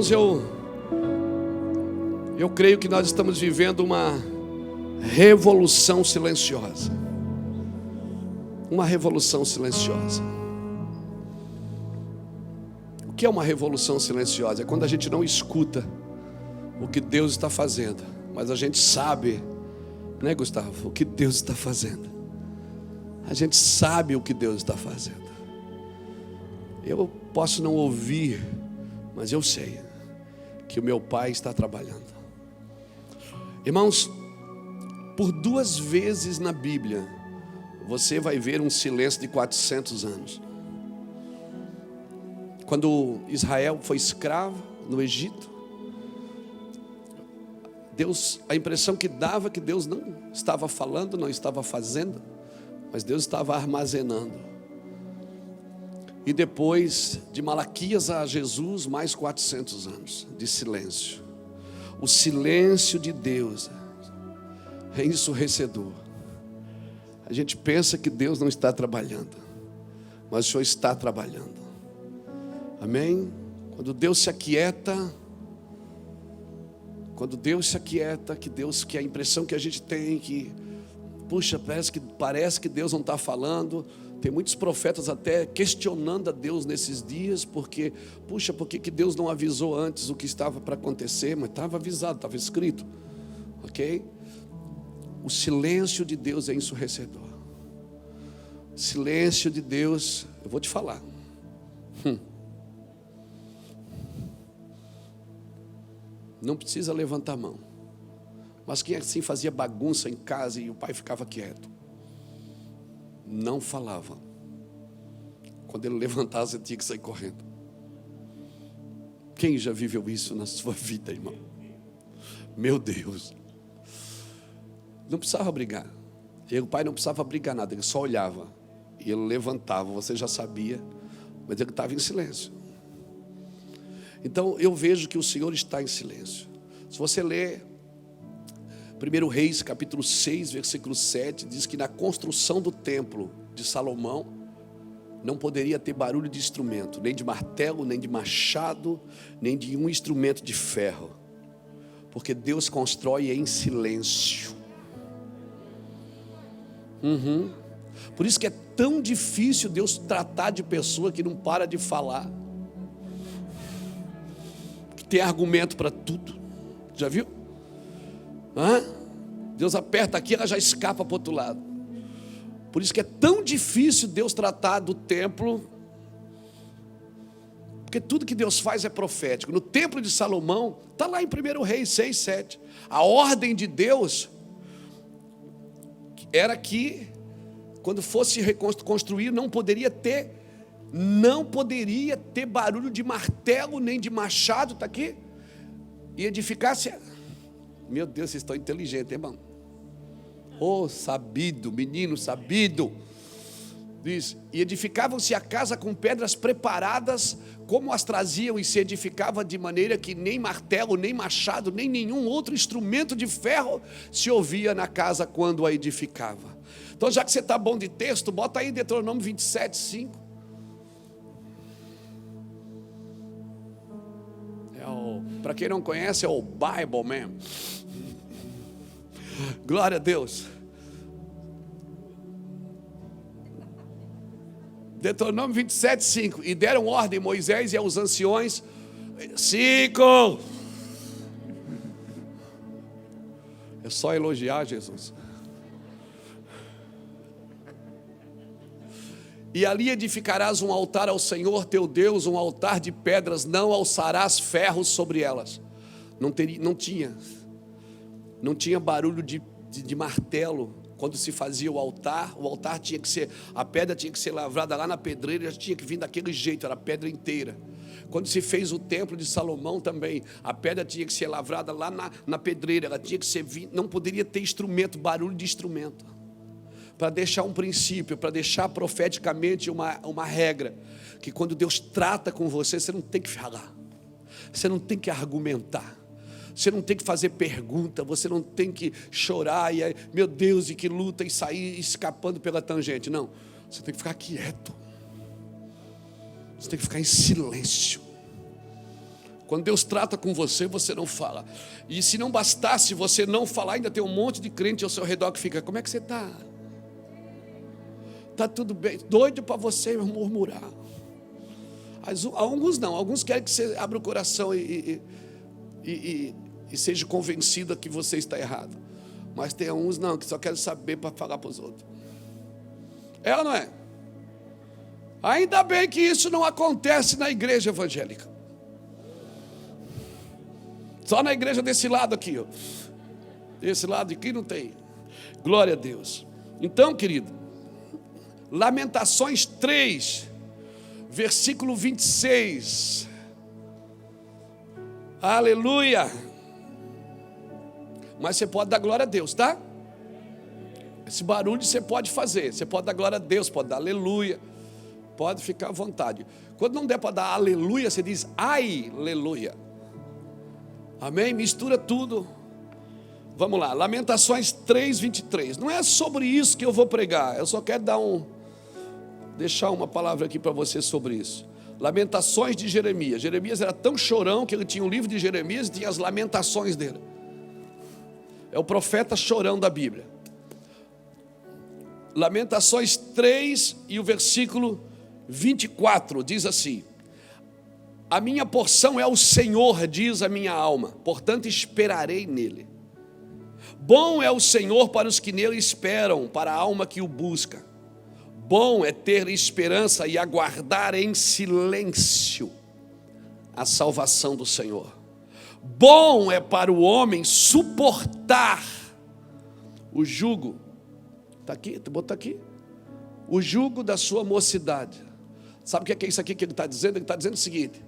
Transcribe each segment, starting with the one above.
Irmãos, eu creio que nós estamos vivendo uma revolução silenciosa. Uma revolução silenciosa. O que é uma revolução silenciosa? É quando a gente não escuta o que Deus está fazendo, mas a gente sabe, né, Gustavo, o que Deus está fazendo. A gente sabe o que Deus está fazendo. Eu posso não ouvir, mas eu sei que o meu Pai está trabalhando. Irmãos, por 2 vezes na Bíblia, você vai ver um silêncio de 400 anos. Quando Israel foi escravo no Egito, Deus, a impressão que dava que Deus não estava falando, não estava fazendo, mas Deus estava armazenando. E depois de Malaquias a Jesus, mais 400 anos de silêncio. O silêncio de Deus é ensurdecedor. A gente pensa que Deus não está trabalhando, mas o Senhor está trabalhando. Amém? Quando Deus se aquieta, que a impressão que a gente tem que, puxa, parece que Deus não está falando. Tem muitos profetas até questionando a Deus nesses dias, porque, puxa, por que Deus não avisou antes o que estava para acontecer? Mas estava avisado, estava escrito, ok? O silêncio de Deus é ensurdecedor. O silêncio de Deus, eu vou te falar. Não precisa levantar a mão. Mas quem assim fazia bagunça em casa e o pai ficava quieto? Não falava. Quando ele levantasse, ele tinha que sair correndo. Quem já viveu isso na sua vida, irmão? Meu Deus. Não precisava brigar. O pai não precisava brigar nada, ele só olhava. E ele levantava, você já sabia, mas ele estava em silêncio. Então eu vejo que o Senhor está em silêncio. Se você ler 1 Reis, capítulo 6, versículo 7, diz que na construção do templo de Salomão, não poderia ter barulho de instrumento, nem de martelo, nem de machado, nem de um instrumento de ferro, porque Deus constrói em silêncio. Por isso que é tão difícil Deus tratar de pessoa que não para de falar, que tem argumento para tudo. Já viu? Deus aperta aqui, ela já escapa para o outro lado. Por isso que é tão difícil Deus tratar do templo, porque tudo que Deus faz é profético. No templo de Salomão, está lá em 1 Reis 6, 7. A ordem de Deus era que, quando fosse reconstruir, não poderia ter barulho de martelo, nem de machado, está aqui. E edificasse. Meu Deus, vocês estão inteligentes, irmão. Sabido, menino sabido. Diz, e edificavam-se a casa com pedras preparadas, como as traziam, e se edificava de maneira que nem martelo, nem machado, nem nenhum outro instrumento de ferro se ouvia na casa quando a edificava. Então, já que você está bom de texto, bota aí Deuteronômio 27, 5. Para quem não conhece, é o Bible mesmo. Glória a Deus. Deuteronômio 27, 5. E deram ordem a Moisés e aos anciões. 5. É só elogiar Jesus. E ali edificarás um altar ao Senhor teu Deus, um altar de pedras, não alçarás ferros sobre elas. Não tinha barulho de martelo. Quando se fazia o altar tinha que ser, a pedra tinha que ser lavrada lá na pedreira, tinha que vir daquele jeito, era a pedra inteira. Quando se fez o templo de Salomão também, a pedra tinha que ser lavrada lá na pedreira, ela tinha que ser, não poderia ter instrumento, barulho de instrumento. Para deixar um princípio, para deixar profeticamente uma regra, que quando Deus trata com você, você não tem que falar, você não tem que argumentar, você não tem que fazer pergunta, você não tem que chorar e meu Deus, e que luta e sair escapando pela tangente. Não, você tem que ficar quieto, você tem que ficar em silêncio. Quando Deus trata com você, você não fala. E se não bastasse você não falar, ainda tem um monte de crente ao seu redor que fica: como é que você está? Está tudo bem? Doido para você murmurar. Alguns não, alguns querem que você abra o coração e seja convencido que você está errado. Mas tem uns não, que só querem saber para falar para os outros. É ou não é? Ainda bem que isso não acontece na igreja evangélica. Só na igreja desse lado aqui, ó. Desse lado aqui não tem. Glória a Deus. Então, querido, Lamentações 3, versículo 26. Aleluia. Mas você pode dar glória a Deus, tá? Esse barulho você pode fazer. Você pode dar glória a Deus, pode dar aleluia. Pode ficar à vontade. Quando não der para dar aleluia, você diz ai, aleluia. Amém? Mistura tudo. Vamos lá, Lamentações 3, 23. Não é sobre isso que eu vou pregar. Eu só quero deixar uma palavra aqui para você sobre isso. Lamentações de Jeremias. Jeremias era tão chorão que ele tinha um livro de Jeremias e tinha as lamentações dele. É o profeta chorão da Bíblia. Lamentações 3 e o versículo 24 diz assim: a minha porção é o Senhor, diz a minha alma, portanto esperarei nele. Bom é o Senhor para os que nele esperam, para a alma que o busca. Bom é ter esperança e aguardar em silêncio a salvação do Senhor. Bom é para o homem suportar o jugo. Está aqui, bota aqui. O jugo da sua mocidade. Sabe o que é isso aqui que ele está dizendo? Ele está dizendo o seguinte: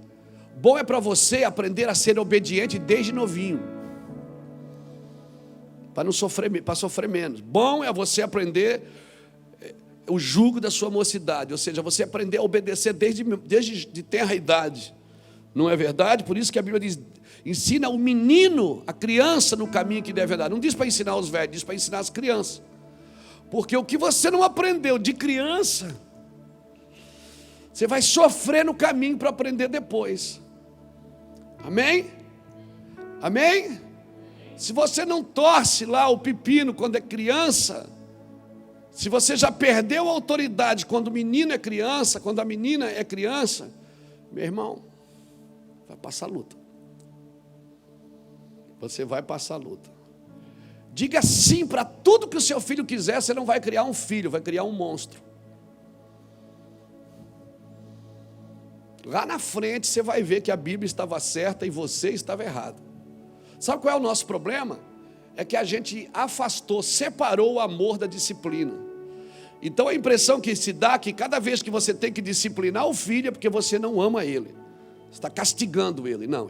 bom é para você aprender a ser obediente desde novinho, para não sofrer, para sofrer menos. Bom é você aprender o jugo da sua mocidade, ou seja, você aprender a obedecer desde de tenra idade. Não é verdade? Por isso que a Bíblia diz: ensina o menino, a criança, no caminho que deve andar. Não diz para ensinar os velhos, diz para ensinar as crianças. Porque o que você não aprendeu de criança, você vai sofrer no caminho para aprender depois. Amém? Amém? Se você não torce lá o pepino quando é criança, se você já perdeu a autoridade quando o menino é criança, quando a menina é criança, meu irmão, vai passar luta. Você vai passar luta. Diga sim para tudo que o seu filho quiser. Você não vai criar um filho, vai criar um monstro. Lá na frente você vai ver que a Bíblia estava certa e você estava errado. Sabe qual é o nosso problema? É que a gente afastou, separou o amor da disciplina. Então a impressão que se dá é que cada vez que você tem que disciplinar o filho é porque você não ama ele. Você está castigando ele. Não,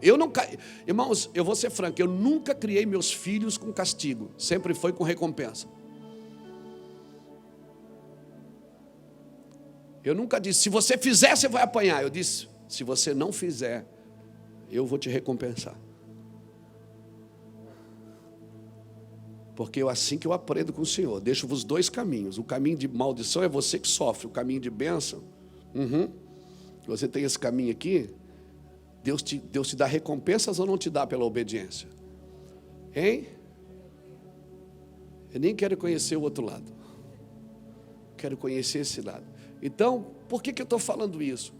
irmãos, eu vou ser franco, eu nunca criei meus filhos com castigo. Sempre foi com recompensa. Eu nunca disse: se você fizer, você vai apanhar. Eu disse: se você não fizer, eu vou te recompensar. Porque é assim que eu aprendo com o Senhor. Deixo-vos dois caminhos. O caminho de maldição é você que sofre. O caminho de bênção, você tem esse caminho aqui. Deus te dá recompensas ou não te dá pela obediência? Hein? Eu nem quero conhecer o outro lado. Quero conhecer esse lado. Então, por que eu estou falando isso?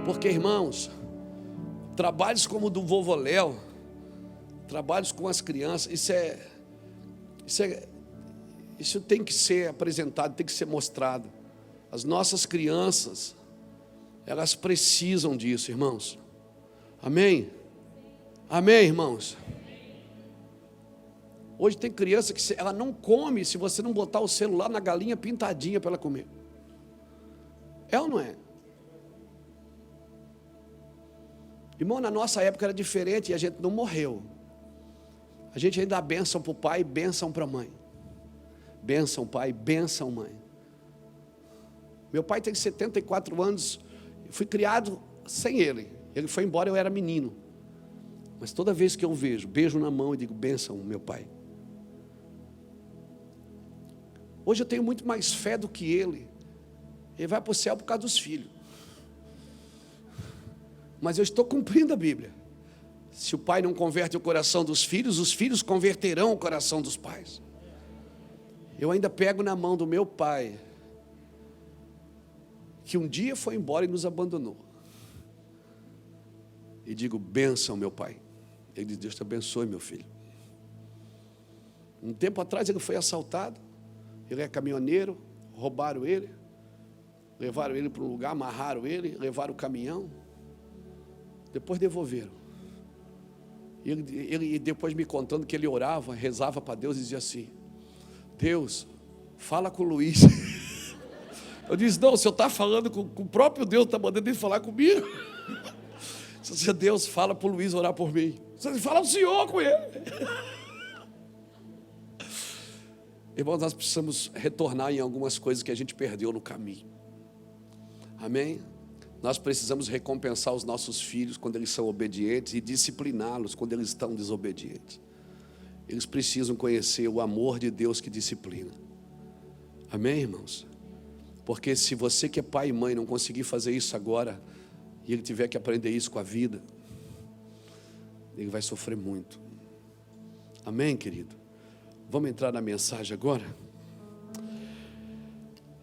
Porque, irmãos, trabalhos como o do vovô Léo, trabalhos com as crianças, isso tem que ser apresentado, tem que ser mostrado. As nossas crianças, elas precisam disso, irmãos. Amém? Amém, irmãos? Hoje tem criança que ela não come se você não botar o celular na galinha pintadinha para ela comer. É ou não é? Irmão, na nossa época era diferente e a gente não morreu. A gente ainda dá bênção para o pai e bênção para a mãe. Bênção pai, bênção mãe. Meu pai tem 74 anos, eu fui criado sem ele. Ele foi embora, eu era menino. Mas toda vez que eu vejo, beijo na mão e digo: bênção, meu pai. Hoje eu tenho muito mais fé do que ele. Ele vai para o céu por causa dos filhos. Mas eu estou cumprindo a Bíblia. Se o pai não converte o coração dos filhos, os filhos converterão o coração dos pais. Eu ainda pego na mão do meu pai, que um dia foi embora e nos abandonou, e digo: bênção, meu pai. Ele diz: Deus te abençoe, meu filho. Um tempo atrás ele foi assaltado, ele é caminhoneiro, roubaram ele, levaram ele para um lugar, amarraram ele, levaram o caminhão, depois devolveram. Ele depois me contando que ele orava, rezava para Deus e dizia assim: Deus, fala com o Luiz. Eu disse: não, o senhor está falando com o próprio Deus, está mandando ele falar comigo. Se disse: Deus, fala para o Luiz orar por mim. Você fala o senhor com ele. Irmãos, nós precisamos retornar em algumas coisas que a gente perdeu no caminho. Amém? Nós precisamos recompensar os nossos filhos quando eles são obedientes e discipliná-los quando eles estão desobedientes. Eles precisam conhecer o amor de Deus que disciplina. Amém, irmãos? Porque se você que é pai e mãe não conseguir fazer isso agora, e ele tiver que aprender isso com a vida, ele vai sofrer muito. Amém, querido? Vamos entrar na mensagem agora?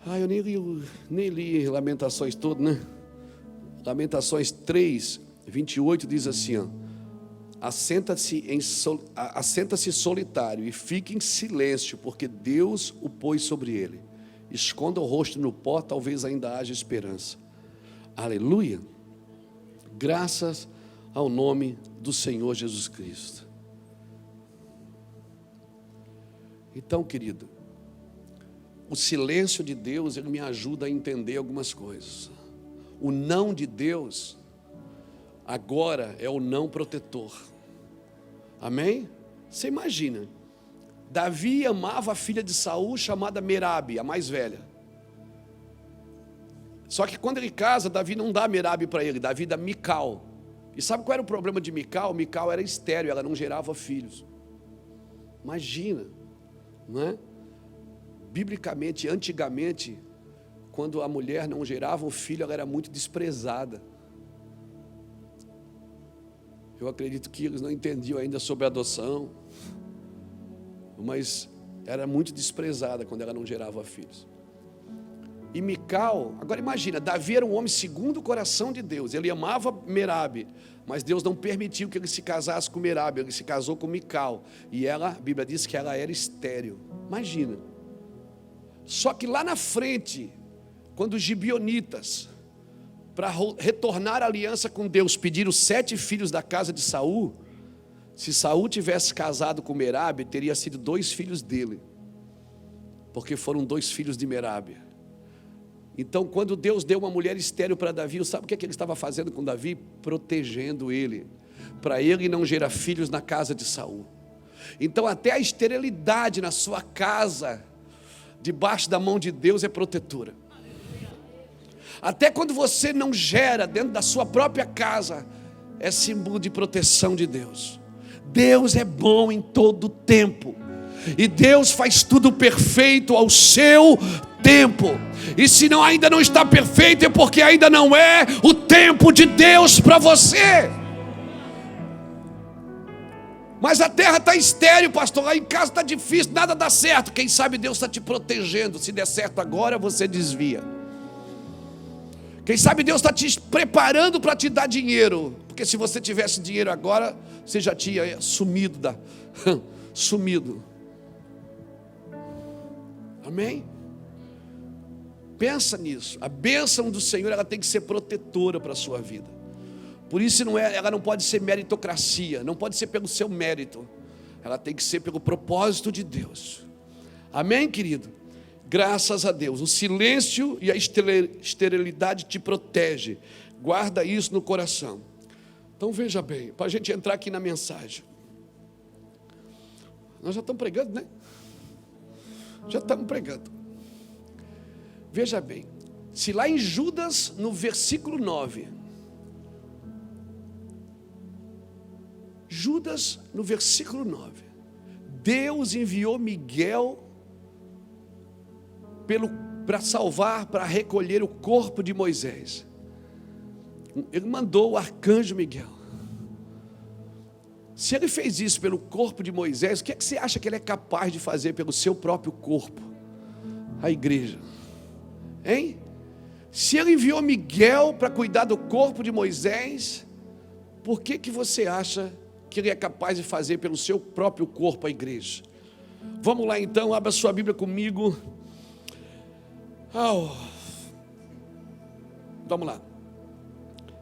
Eu nem li Lamentações todo, né? Lamentações 3, 28 diz assim, ó: assenta-se solitário e fique em silêncio, porque Deus o pôs sobre ele. Esconda o rosto no pó, talvez ainda haja esperança. Aleluia! Graças ao nome do Senhor Jesus Cristo. Então, querido, o silêncio de Deus, ele me ajuda a entender algumas coisas. O não de Deus agora é o não protetor. Amém? Você imagina, Davi amava a filha de Saul chamada Merabe, a mais velha. Só que quando ele casa, Davi não dá Merabe para ele, Davi dá Mical. E sabe qual era o problema de Mical? Mical era estéril, ela não gerava filhos. Imagina, não é? Biblicamente, antigamente, quando a mulher não gerava um filho, ela era muito desprezada. Eu acredito que eles não entendiam ainda sobre a adoção, mas era muito desprezada quando ela não gerava filhos. E Mical, agora imagina, Davi era um homem segundo o coração de Deus, ele amava Merabe, mas Deus não permitiu que ele se casasse com Merabe, ele se casou com Mical, e ela, a Bíblia diz que ela era estéril. Imagina. Só que lá na frente, quando os gibeonitas, para retornar a aliança com Deus, pediram 7 filhos da casa de Saul, se Saul tivesse casado com Merabe, teria sido 2 filhos dele, porque foram 2 filhos de Merabe. Então, quando Deus deu uma mulher estéril para Davi, sabe o que ele estava fazendo com Davi? Protegendo ele, para ele não gerar filhos na casa de Saul. Então, até a esterilidade na sua casa, debaixo da mão de Deus, é protetora. Até quando você não gera dentro da sua própria casa, é símbolo de proteção de Deus. Deus é bom em todo tempo, e Deus faz tudo perfeito ao seu tempo. E se ainda não está perfeito, é porque ainda não é o tempo de Deus para você. Mas a terra está estéril, pastor, lá em casa está difícil, nada dá certo. Quem sabe Deus está te protegendo. Se der certo agora, você desvia. Quem sabe Deus está te preparando para te dar dinheiro, porque se você tivesse dinheiro agora, você já tinha sumido sumido. Amém? Pensa nisso. A bênção do Senhor, ela tem que ser protetora para a sua vida. Por isso ela não pode ser meritocracia, não pode ser pelo seu mérito, ela tem que ser pelo propósito de Deus. Amém, querido? Graças a Deus. O silêncio e a esterilidade te protege. Guarda isso no coração. Então veja bem, para a gente entrar aqui na mensagem. Nós já estamos pregando, né? Já estamos pregando. Veja bem, se lá em Judas, no versículo 9, Judas, no versículo 9, Deus enviou Miguel para salvar, para recolher o corpo de Moisés. Ele mandou o arcanjo Miguel. Se ele fez isso pelo corpo de Moisés, o que é que você acha que ele é capaz de fazer pelo seu próprio corpo? A igreja. Hein? Se ele enviou Miguel para cuidar do corpo de Moisés, por que que você acha que ele é capaz de fazer pelo seu próprio corpo a igreja? Vamos lá então, abra sua Bíblia comigo. Vamos lá.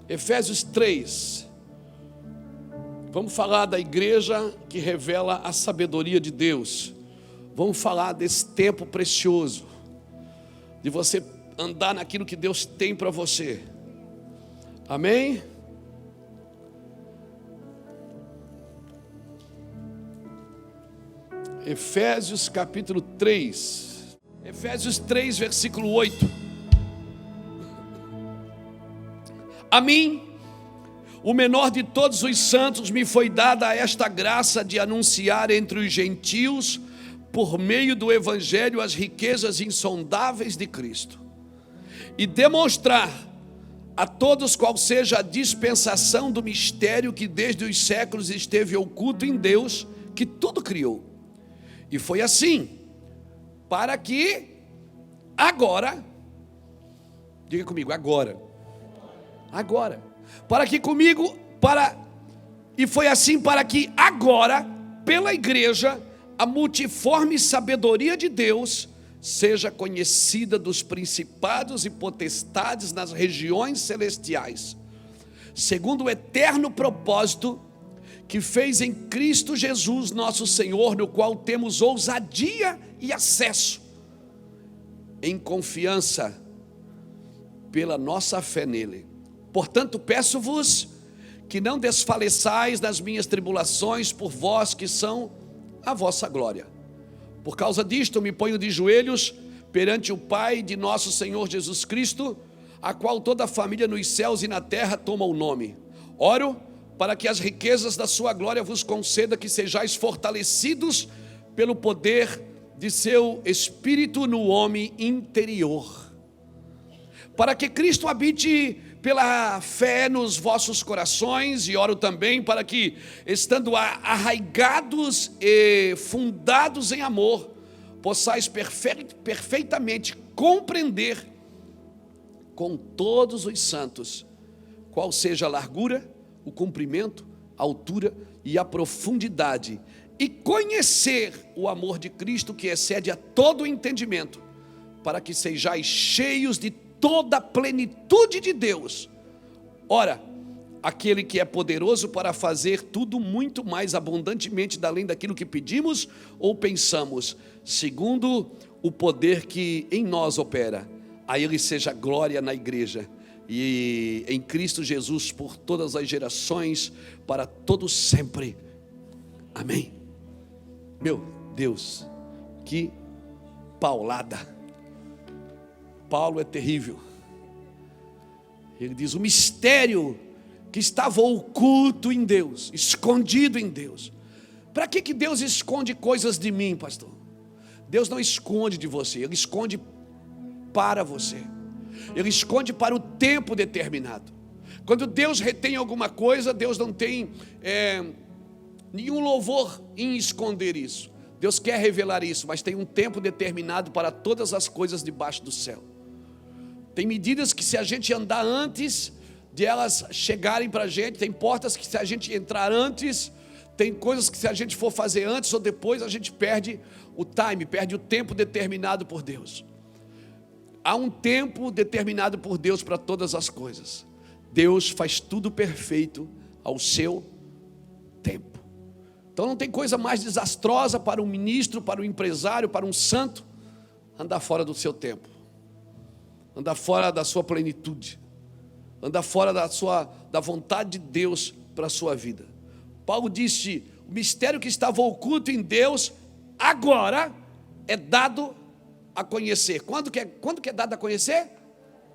Efésios 3. Vamos falar da igreja que revela a sabedoria de Deus. Vamos falar desse tempo precioso, de você andar naquilo que Deus tem para você. Amém? Efésios capítulo 3. Efésios 3, versículo 8. A mim, o menor de todos os santos, me foi dada esta graça de anunciar entre os gentios, por meio do evangelho, as riquezas insondáveis de Cristo, e demonstrar a todos qual seja a dispensação do mistério que desde os séculos esteve oculto em Deus, que tudo criou. E foi assim, para que agora, diga comigo, agora, e foi assim para que agora, pela igreja, a multiforme sabedoria de Deus seja conhecida dos principados e potestades nas regiões celestiais, segundo o eterno propósito que fez em Cristo Jesus nosso Senhor, no qual temos ousadia e acesso, em confiança, pela nossa fé nele. Portanto, peço-vos que não desfaleçais nas minhas tribulações por vós, que são a vossa glória. Por causa disto, me ponho de joelhos perante o Pai de nosso Senhor Jesus Cristo, a qual toda a família nos céus e na terra toma o nome. Oro para que as riquezas da sua glória vos conceda que sejais fortalecidos pelo poder de seu Espírito no homem interior, para que Cristo habite pela fé nos vossos corações, e oro também para que, estando arraigados e fundados em amor, possais perfeitamente compreender com todos os santos qual seja a largura, o comprimento, a altura e a profundidade, e conhecer o amor de Cristo que excede a todo o entendimento, para que sejais cheios de toda a plenitude de Deus. Ora, aquele que é poderoso para fazer tudo muito mais abundantemente além daquilo que pedimos ou pensamos, segundo o poder que em nós opera. A ele seja glória na igreja e em Cristo Jesus por todas as gerações, para todos sempre. Amém. Meu Deus, que paulada. Paulo é terrível. Ele diz: o mistério que estava oculto em Deus, escondido em Deus. Para que Deus esconde coisas de mim, pastor? Deus não esconde de você, Ele esconde para você. Ele esconde para o tempo determinado. Quando Deus retém alguma coisa, Deus não tem nenhum louvor em esconder isso. Deus quer revelar isso, mas tem um tempo determinado para todas as coisas debaixo do céu. Tem medidas que, se a gente andar antes de elas chegarem para a gente, tem portas que, se a gente entrar antes, tem coisas que, se a gente for fazer antes ou depois, a gente perde o time, perde o tempo determinado por Deus. Há um tempo determinado por Deus para todas as coisas. Deus faz tudo perfeito ao seu tempo. Então não tem coisa mais desastrosa para um ministro, para um empresário, para um santo, andar fora do seu tempo, andar fora da sua plenitude, andar fora da vontade de Deus para a sua vida. Paulo disse: o mistério que estava oculto em Deus, agora é dado a conhecer. Quando que é dado a conhecer?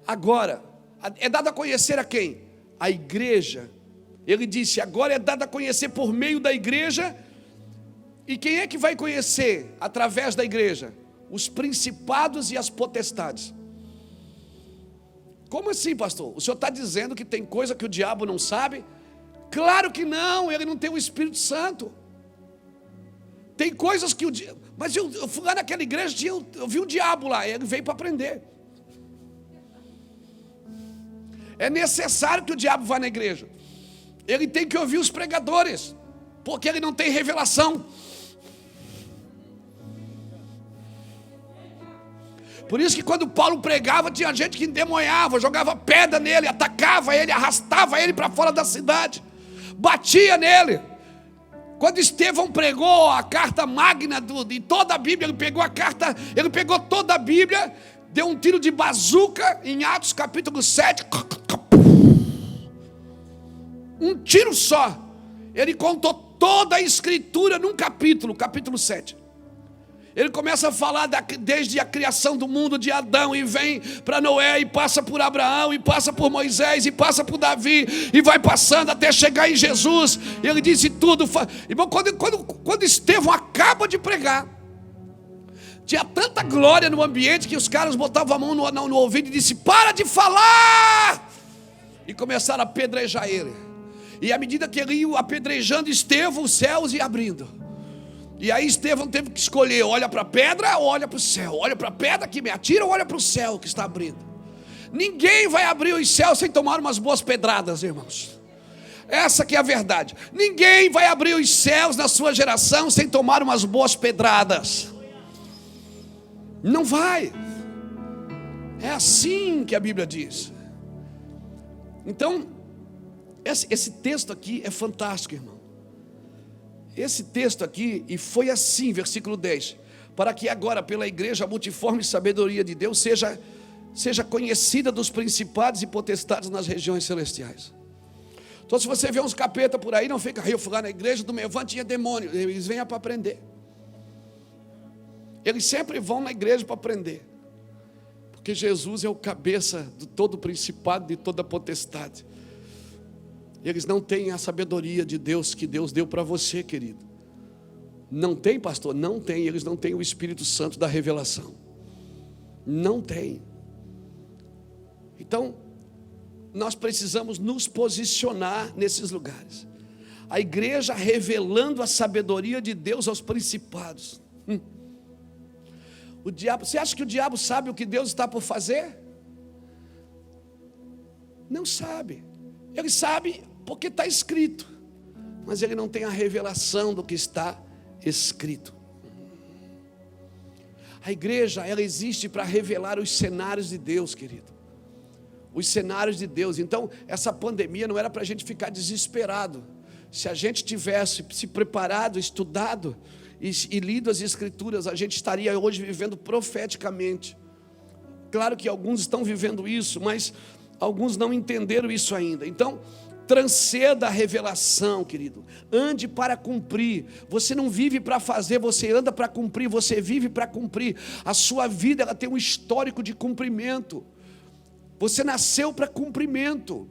Agora. É dado a conhecer a quem? A igreja. Ele disse: agora é dado a conhecer por meio da igreja. E quem é que vai conhecer através da igreja? Os principados e as potestades. Como assim, pastor? O senhor está dizendo que tem coisa que o diabo não sabe? Claro que não, ele não tem o Espírito Santo. Tem coisas que o diabo... Mas eu fui lá naquela igreja, eu vi o diabo lá, ele veio para aprender. É necessário que o diabo vá na igreja. Ele tem que ouvir os pregadores, porque ele não tem revelação. Por isso que quando Paulo pregava, tinha gente que endemoniava, jogava pedra nele, atacava ele, arrastava ele para fora da cidade, batia nele. Quando Estevão pregou a carta magna de toda a Bíblia, ele pegou toda a Bíblia, deu um tiro de bazuca em Atos capítulo 7, um tiro só. Ele contou toda a escritura num capítulo 7. Ele começa a falar desde a criação do mundo de Adão, e vem para Noé, e passa por Abraão, e passa por Moisés, e passa por Davi, e vai passando até chegar em Jesus. E ele disse tudo. Irmão, quando Estevão acaba de pregar, tinha tanta glória no ambiente que os caras botavam a mão no ouvido e disse: para de falar! E começaram a apedrejar ele. E à medida que ele ia apedrejando Estevão, os céus iam abrindo. E aí Estevão teve que escolher: olha para a pedra ou olha para o céu? Olha para a pedra que me atira ou olha para o céu que está abrindo? Ninguém vai abrir os céus sem tomar umas boas pedradas, irmãos. Essa que é a verdade. Ninguém vai abrir os céus na sua geração sem tomar umas boas pedradas. Não vai. É assim que a Bíblia diz. Então, esse texto aqui é fantástico, irmão. Esse texto aqui, e foi assim, versículo 10: para que agora pela igreja a multiforme sabedoria de Deus seja conhecida dos principados e potestades nas regiões celestiais. Então, se você vê uns capeta por aí, não fica: eu fui lá na igreja do Mevan, tinha demônio. Eles vêm para aprender. Eles sempre vão na igreja para aprender, porque Jesus é o cabeça de todo principado, de toda potestade. Eles não têm a sabedoria de Deus que Deus deu para você, querido. Não tem, pastor? Não tem. Eles não têm o Espírito Santo da revelação. Não tem. Então, nós precisamos nos posicionar nesses lugares. A igreja revelando a sabedoria de Deus aos principados. O diabo, você acha que o diabo sabe o que Deus está por fazer? Não sabe. Ele sabe porque está escrito, mas ele não tem a revelação do que está escrito. A igreja, ela existe para revelar os cenários de Deus, querido. Os cenários de Deus. Então, essa pandemia não era para a gente ficar desesperado. Se a gente tivesse se preparado, estudado e lido as Escrituras, a gente estaria hoje vivendo profeticamente. Claro que alguns estão vivendo isso, mas alguns não entenderam isso ainda. Então, transcenda a revelação, querido. Ande para cumprir. Você não vive para fazer, você anda para cumprir. Você vive para cumprir. A sua vida, ela tem um histórico de cumprimento. Você nasceu para cumprimento.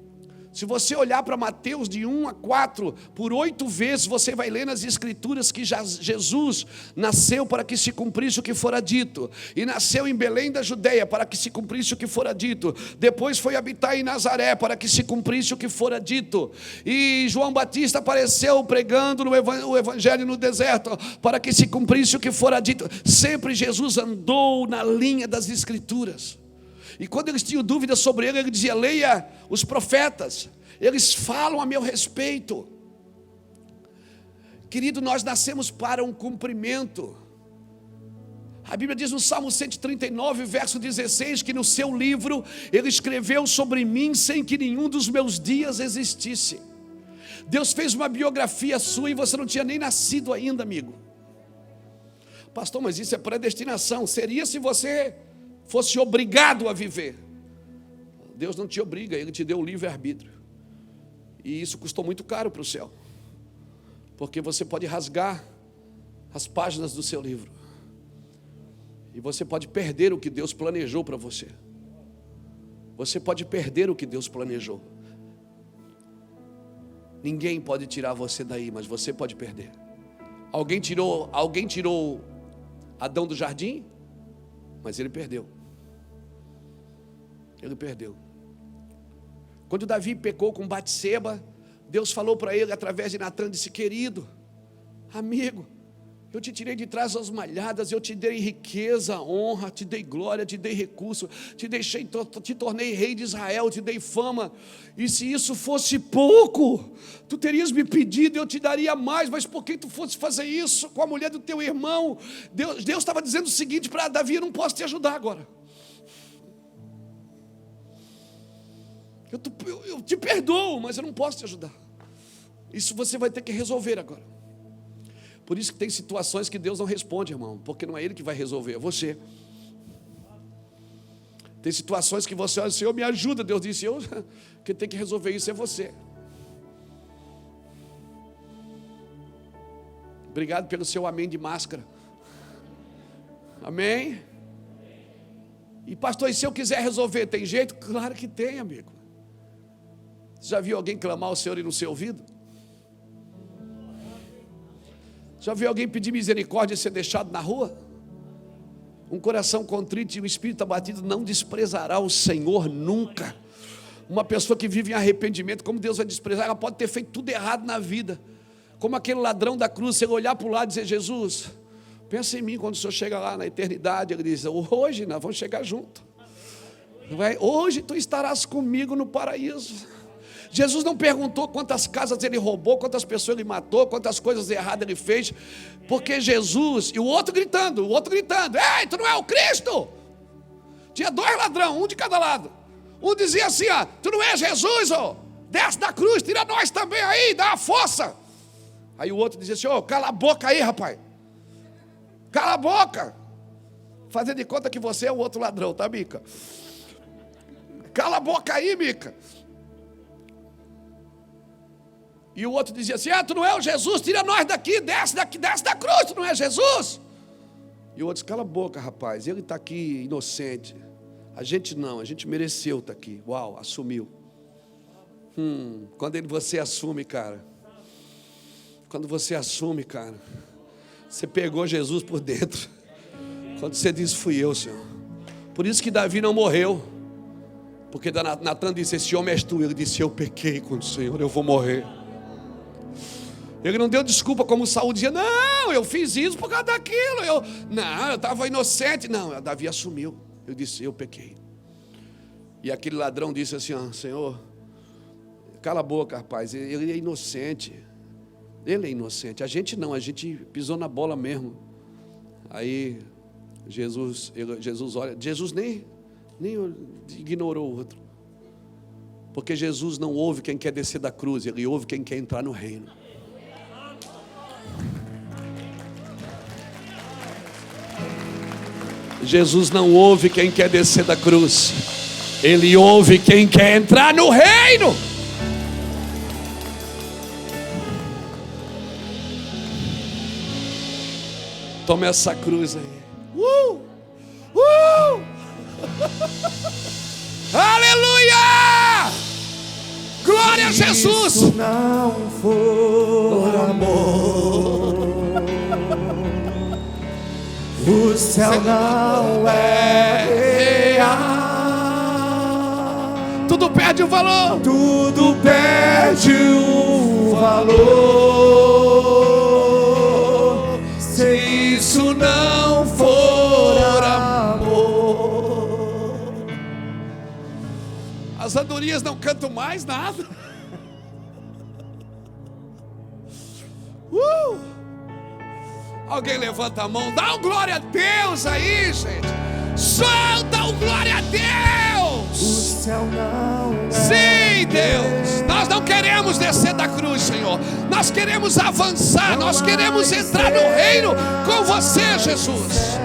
Se você olhar para Mateus de 1 a 4, por 8 vezes você vai ler nas Escrituras que Jesus nasceu para que se cumprisse o que fora dito, e nasceu em Belém da Judeia para que se cumprisse o que fora dito, depois foi habitar em Nazaré para que se cumprisse o que fora dito, e João Batista apareceu pregando o Evangelho no deserto para que se cumprisse o que fora dito. Sempre Jesus andou na linha das Escrituras. E quando eles tinham dúvidas sobre ele dizia: leia os profetas, eles falam a meu respeito. Querido, nós nascemos para um cumprimento. A Bíblia diz no Salmo 139, verso 16, que no seu livro ele escreveu sobre mim sem que nenhum dos meus dias existisse. Deus fez uma biografia sua e você não tinha nem nascido ainda, amigo. Pastor, mas isso é predestinação. Seria se você fosse obrigado a viver. Deus não te obriga, Ele te deu o livre-arbítrio. E isso custou muito caro para o céu, porque você pode rasgar as páginas do seu livro, e você pode perder o que Deus planejou para você. Você pode perder o que Deus planejou. Ninguém pode tirar você daí, mas você pode perder. Alguém tirou Adão do jardim, mas ele perdeu. Ele perdeu. Quando Davi pecou com Batseba, Deus falou para ele através de Natan, disse: querido, amigo, eu te tirei de trás das malhadas, eu te dei riqueza, honra, te dei glória, te dei recurso, te tornei rei de Israel, te dei fama, e se isso fosse pouco, tu terias me pedido, eu te daria mais, mas por que tu fosse fazer isso com a mulher do teu irmão? Deus estava dizendo o seguinte para Davi: eu não posso te ajudar agora. Eu te perdoo, mas eu não posso te ajudar. Isso você vai ter que resolver agora. Por isso que tem situações que Deus não responde, irmão, porque não é Ele que vai resolver, é você. Tem situações que você olha: Senhor, me ajuda. Deus disse: quem tem que resolver isso é você. Obrigado pelo seu amém de máscara. Amém? E pastor, e se eu quiser resolver, tem jeito? Claro que tem, amigo. Você já viu alguém clamar ao Senhor e não ser ouvido? Já viu alguém pedir misericórdia e ser deixado na rua? Um coração contrito e um espírito abatido não desprezará o Senhor nunca. Uma pessoa que vive em arrependimento, como Deus vai desprezar? Ela pode ter feito tudo errado na vida, como aquele ladrão da cruz. Você olhar para o lado e dizer: Jesus, pensa em mim quando o Senhor chega lá na eternidade. Ele diz: hoje nós vamos chegar junto. Hoje tu estarás comigo no paraíso. Jesus não perguntou quantas casas ele roubou, quantas pessoas ele matou, quantas coisas erradas ele fez, porque Jesus, e o outro gritando: ei, tu não é o Cristo? Tinha 2 ladrões, um de cada lado. Um dizia assim: tu não é Jesus, desce da cruz, tira nós também aí, dá uma força. Aí o outro dizia assim: cala a boca aí, rapaz, cala a boca, fazendo de conta que você é o outro ladrão, tá, Mica? Cala a boca aí, Mica. E o outro dizia assim: tu não é o Jesus, tira nós daqui, desce da cruz, tu não é Jesus. E o outro disse: cala a boca, rapaz, ele está aqui inocente. A gente não, a gente mereceu estar aqui. Uau, assumiu. Quando você assume, cara, você pegou Jesus por dentro. Quando você diz: fui eu, Senhor. Por isso que Davi não morreu, porque Natan disse: esse homem és tu. Ele disse: eu pequei com o Senhor, eu vou morrer. Ele não deu desculpa como Saul dizia: não, eu fiz isso por causa daquilo, eu estava inocente. Não, Davi assumiu. Eu disse: eu pequei. E aquele ladrão disse assim: Senhor, cala a boca, rapaz, ele é inocente. Ele é inocente, a gente não, a gente pisou na bola mesmo. Aí Jesus olha, Jesus nem ignorou o outro, porque Jesus não ouve quem quer descer da cruz, ele ouve quem quer entrar no reino. Jesus não ouve quem quer descer da cruz, ele ouve quem quer entrar no reino. Toma essa cruz aí. Aleluia! Glória a Jesus! Se não for amor, o céu não é real. Tudo perde o valor. Tudo perde o valor se isso não for amor. As andorinhas não cantam mais nada. Alguém levanta a mão, dá um glória a Deus aí, gente. Solta um glória a Deus. O céu não é. Sim, Deus. Nós não queremos descer da cruz, Senhor. Nós queremos avançar. Nós queremos entrar no reino com você, Jesus.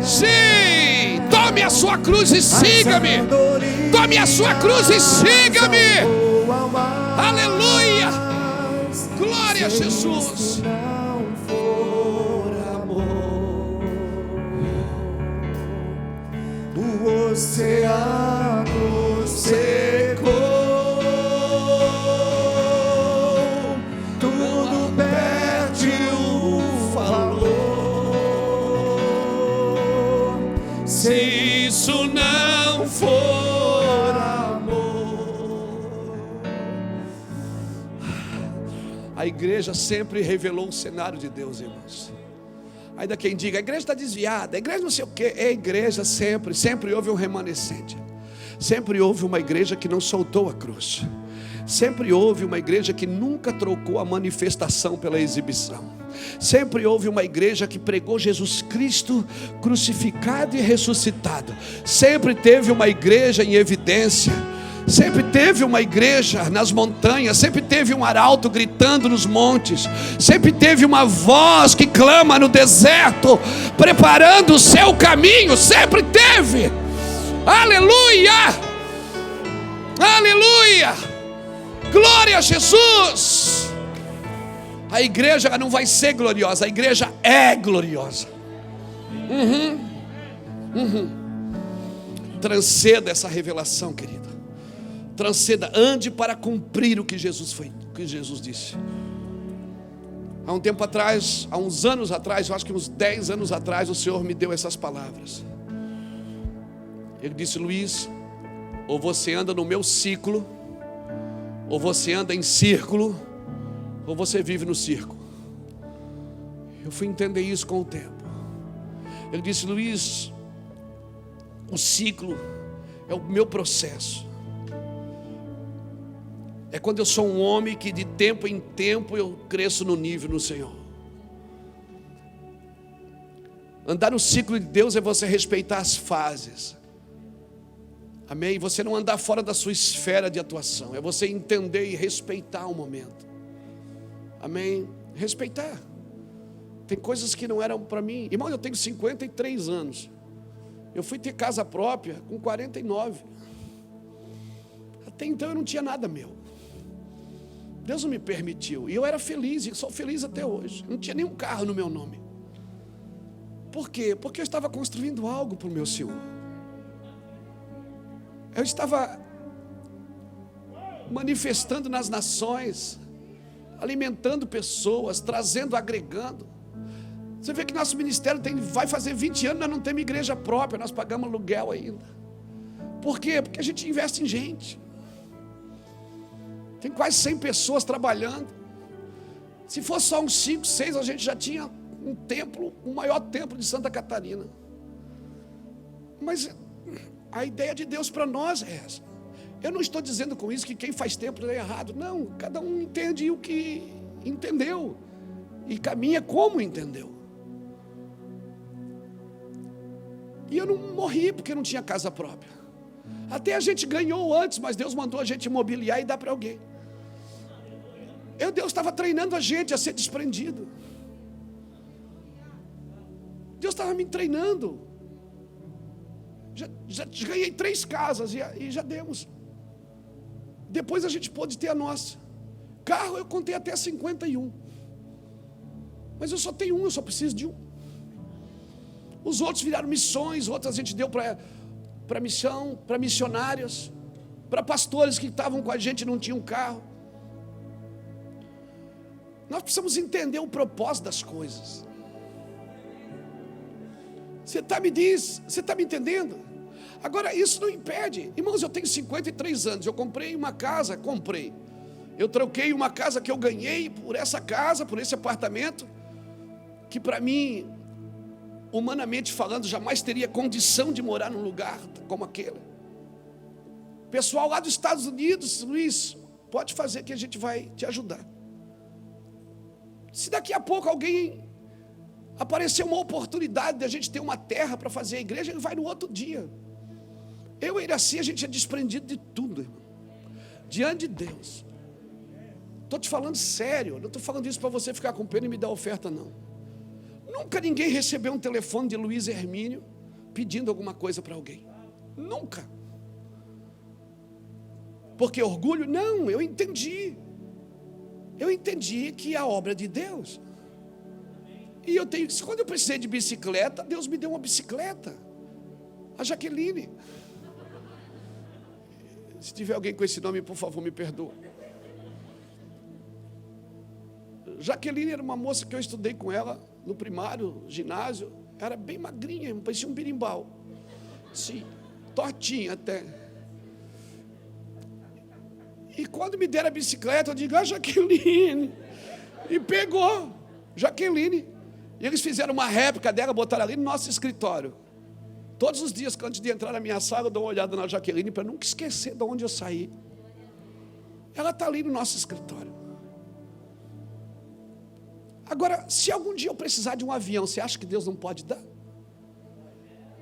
Sim. Tome a sua cruz e siga-me. Tome a sua cruz e siga-me. Aleluia. Glória a Jesus. O oceano secou, tudo perde o valor se isso não for amor. A igreja sempre revelou o cenário de Deus, irmãos. Ainda quem diga, a igreja está desviada, a igreja não sei o quê. A igreja sempre houve um remanescente. Sempre houve uma igreja que não soltou a cruz. Sempre houve uma igreja que nunca trocou a manifestação pela exibição. Sempre houve uma igreja que pregou Jesus Cristo crucificado e ressuscitado. Sempre teve uma igreja em evidência. Sempre teve uma igreja nas montanhas. Sempre teve um arauto gritando nos montes. Sempre teve uma voz que clama no deserto, preparando o seu caminho. Sempre teve. Aleluia! Aleluia! Glória a Jesus! A igreja não vai ser gloriosa, a igreja é gloriosa. Transceda essa revelação, querido. Transceda, ande para cumprir o que Jesus disse. Há um tempo atrás, há uns anos atrás, eu acho que uns 10 anos atrás, o Senhor me deu essas palavras. Ele disse: Luiz, ou você anda no meu ciclo, ou você anda em círculo, ou você vive no circo. Eu fui entender isso com o tempo. Ele disse: Luiz, o ciclo é o meu processo. É quando eu sou um homem que de tempo em tempo eu cresço no nível no Senhor. Andar no ciclo de Deus é você respeitar as fases. Amém? Você não andar fora da sua esfera de atuação. É você entender e respeitar o momento. Amém? Respeitar. Tem coisas que não eram para mim. Irmão, eu tenho 53 anos. Eu fui ter casa própria com 49. Até então eu não tinha nada meu. Deus não me permitiu. E eu era feliz, e sou feliz até hoje. Não tinha nenhum carro no meu nome. Por quê? Porque eu estava construindo algo para o meu Senhor. Eu estava manifestando nas nações, alimentando pessoas, trazendo, agregando. Você vê que nosso ministério vai fazer 20 anos, nós não temos igreja própria, nós pagamos aluguel ainda. Por quê? Porque a gente investe em gente. Tem quase 100 pessoas trabalhando. Se fosse só uns 5, 6, a gente já tinha um templo, o maior templo de Santa Catarina. Mas a ideia de Deus para nós é essa. Eu não estou dizendo com isso que quem faz templo é errado. Não, cada um entende o que entendeu. E caminha como entendeu. E eu não morri porque não tinha casa própria. Até a gente ganhou antes, mas Deus mandou a gente imobiliar e dar para alguém. Deus estava treinando a gente a ser desprendido. Deus estava me treinando. Já ganhei 3 casas e já demos. Depois a gente pôde ter a nossa. Carro eu contei até 51. Mas eu só tenho um, eu só preciso de um. Os outros viraram missões, outros a gente deu para missão, para missionários, para pastores que estavam com a gente e não tinham carro. Nós precisamos entender o propósito das coisas. Você está me entendendo? Agora isso não impede. Irmãos, eu tenho 53 anos, eu comprei uma casa, eu troquei uma casa que eu ganhei por essa casa, por esse apartamento, que para mim, humanamente falando, jamais teria condição de morar num lugar como aquele. Pessoal lá dos Estados Unidos, Luiz, pode fazer que a gente vai te ajudar. Se daqui a pouco alguém aparecer uma oportunidade de a gente ter uma terra para fazer a igreja, ele vai no outro dia. Eu e Iraci, a gente é desprendido de tudo, irmão. Diante de Deus. Estou te falando sério, não estou falando isso para você ficar com pena e me dar oferta, não. Nunca ninguém recebeu um telefone de Luiz Hermínio pedindo alguma coisa para alguém. Nunca. Porque orgulho? Não, eu entendi. Eu entendi que é a obra de Deus. E quando eu precisei de bicicleta, Deus me deu uma bicicleta. A Jaqueline. Se tiver alguém com esse nome, por favor, me perdoa. Jaqueline era uma moça que eu estudei com ela no primário, ginásio. Era bem magrinha, parecia um birimbau. Sim, tortinha até. E quando me deram a bicicleta, eu digo: Jaqueline, E pegou Jaqueline. E eles fizeram uma réplica dela, botaram ali no nosso escritório. Todos os dias, antes de entrar na minha sala, eu dou uma olhada na Jaqueline para nunca esquecer de onde eu saí. Ela está ali no nosso escritório. Agora, se algum dia eu precisar de um avião, você acha que Deus não pode dar?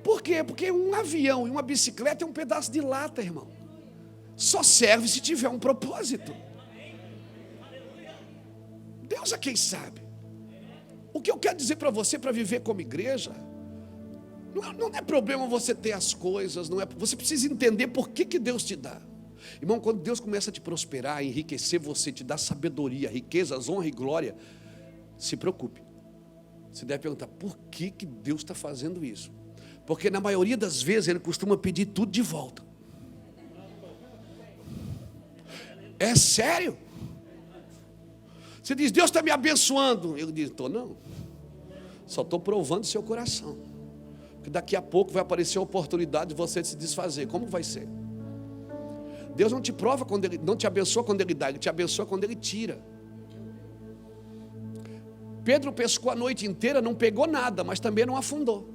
Por quê? Porque um avião e uma bicicleta é um pedaço de lata, irmão. Só serve se tiver um propósito. Deus é quem sabe. O que eu quero dizer para você, para viver como igreja, não é problema você ter as coisas, não é, você precisa entender por que Deus te dá. Irmão, quando Deus começa a te prosperar, enriquecer você, te dá sabedoria, riquezas, honra e glória, se preocupe. Você deve perguntar, por que Deus está fazendo isso? Porque na maioria das vezes Ele costuma pedir tudo de volta. É sério? Você diz, Deus está me abençoando. Ele diz, não. Só estou provando seu coração. Porque daqui a pouco vai aparecer a oportunidade de você se desfazer. Como vai ser? Deus não te prova quando Ele, não te abençoa quando Ele dá, Ele te abençoa quando Ele tira. Pedro pescou a noite inteira, não pegou nada, mas também não afundou.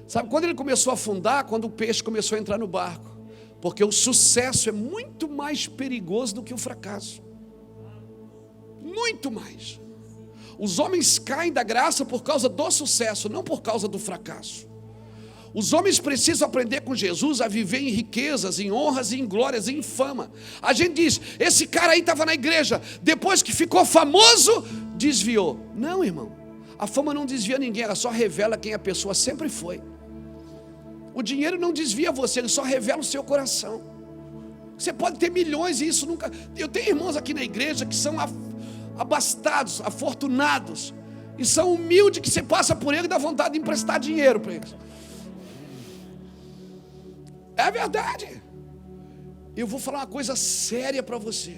Sabe quando ele começou a afundar? Quando o peixe começou a entrar no barco. Porque o sucesso é muito mais perigoso do que o fracasso. Muito mais. Os homens caem da graça por causa do sucesso, não por causa do fracasso. Os homens precisam aprender com Jesus a viver em riquezas, em honras, em glórias, em fama. A gente diz, esse cara aí estava na igreja, depois que ficou famoso, desviou. Não, irmão, a fama não desvia ninguém, ela só revela quem a pessoa sempre foi. O dinheiro não desvia você, ele só revela o seu coração. Você pode ter milhões e isso nunca... Eu tenho irmãos aqui na igreja que são abastados, afortunados, e são humildes, que você passa por ele e dá vontade de emprestar dinheiro para eles. É verdade. Eu vou falar uma coisa séria para você.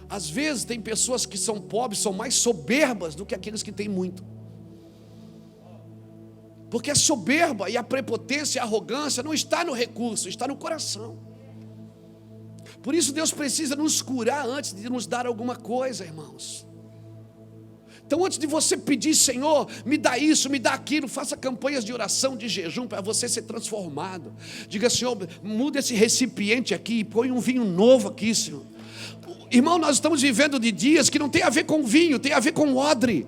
Às vezes tem pessoas que são pobres, são mais soberbas do que aqueles que têm muito. Porque a soberba e a prepotência e a arrogância não está no recurso, está no coração. Por isso Deus precisa nos curar antes de nos dar alguma coisa, irmãos. Então antes de você pedir, Senhor, me dá isso, me dá aquilo, faça campanhas de oração, de jejum, para você ser transformado. Diga, Senhor, muda esse recipiente aqui, põe um vinho novo aqui, Senhor. Irmão, nós estamos vivendo de dias que não tem a ver com vinho, tem a ver com odre.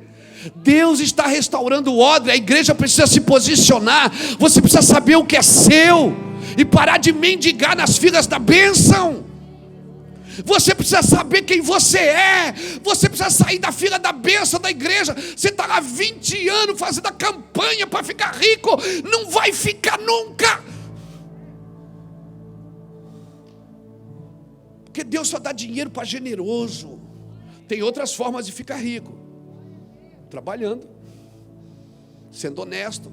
Deus está restaurando o odre, a igreja precisa se posicionar, você precisa saber o que é seu, e parar de mendigar nas filas da bênção. Você precisa saber quem você é. Você precisa sair da fila da bênção da igreja. Você está lá 20 anos fazendo a campanha para ficar rico. Não vai ficar nunca. Porque Deus só dá dinheiro para generoso. Tem outras formas de ficar rico: trabalhando, sendo honesto,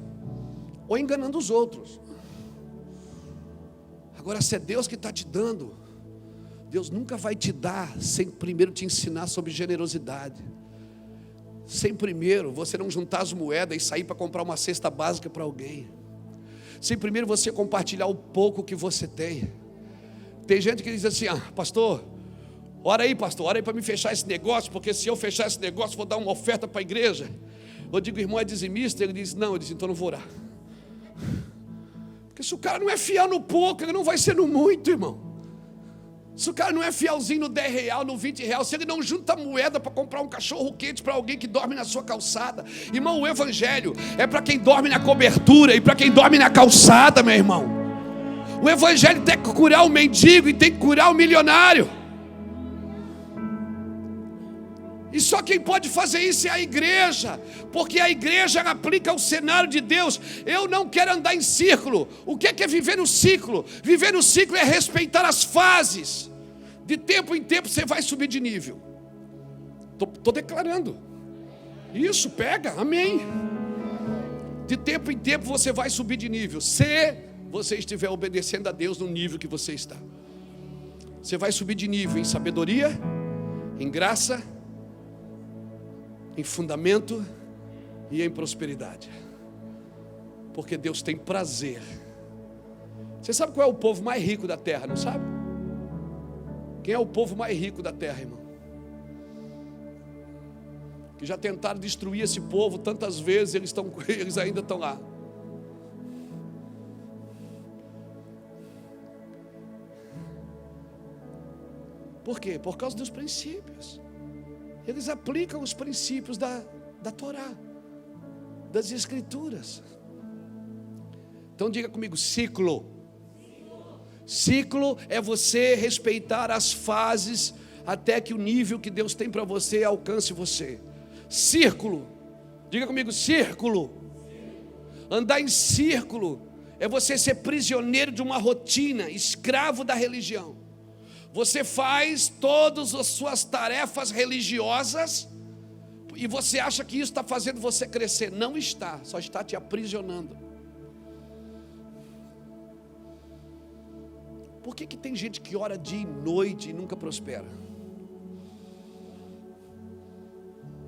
ou enganando os outros. Agora, se é Deus que está te dando, Deus nunca vai te dar sem primeiro te ensinar sobre generosidade. Sem primeiro você não juntar as moedas e sair para comprar uma cesta básica para alguém. Sem primeiro você compartilhar o pouco que você tem. Tem gente que diz assim, pastor, ora aí para me fechar esse negócio, porque se eu fechar esse negócio vou dar uma oferta para a igreja. Eu digo, irmão, é dizimista? Ele diz, não. Ele diz, então não vou orar. Porque se o cara não é fiel no pouco, ele não vai ser no muito, irmão. Se o cara não é fielzinho no 10 real, no 20 real, se ele não junta moeda para comprar um cachorro quente para alguém que dorme na sua calçada. Irmão, o evangelho é para quem dorme na cobertura e para quem dorme na calçada, meu irmão. O evangelho tem que curar o mendigo e tem que curar o milionário. E só quem pode fazer isso é a igreja, porque a igreja aplica o cenário de Deus. Eu não quero andar em círculo. O que é viver no ciclo? Viver no ciclo é respeitar as fases. De tempo em tempo você vai subir de nível. Estou declarando. Isso, pega, amém. De tempo em tempo você vai subir de nível, se você estiver obedecendo a Deus no nível que você está. Você vai subir de nível em sabedoria, em graça, em fundamento e em prosperidade. Porque Deus tem prazer. Você sabe qual é o povo mais rico da terra, não sabe? Quem é o povo mais rico da terra, irmão? que já tentaram destruir esse povo tantas vezes, eles ainda estão lá. Por quê? Por causa dos princípios. Eles aplicam os princípios da Torá, das Escrituras. Então diga comigo, ciclo. Ciclo é você respeitar as fases até que o nível que Deus tem para você alcance você. Círculo, diga comigo, círculo. Andar em círculo é você ser prisioneiro de uma rotina, escravo da religião. Você faz todas as suas tarefas religiosas e você acha que isso está fazendo você crescer. Não está, só está te aprisionando. Por que tem gente que ora dia e noite e nunca prospera?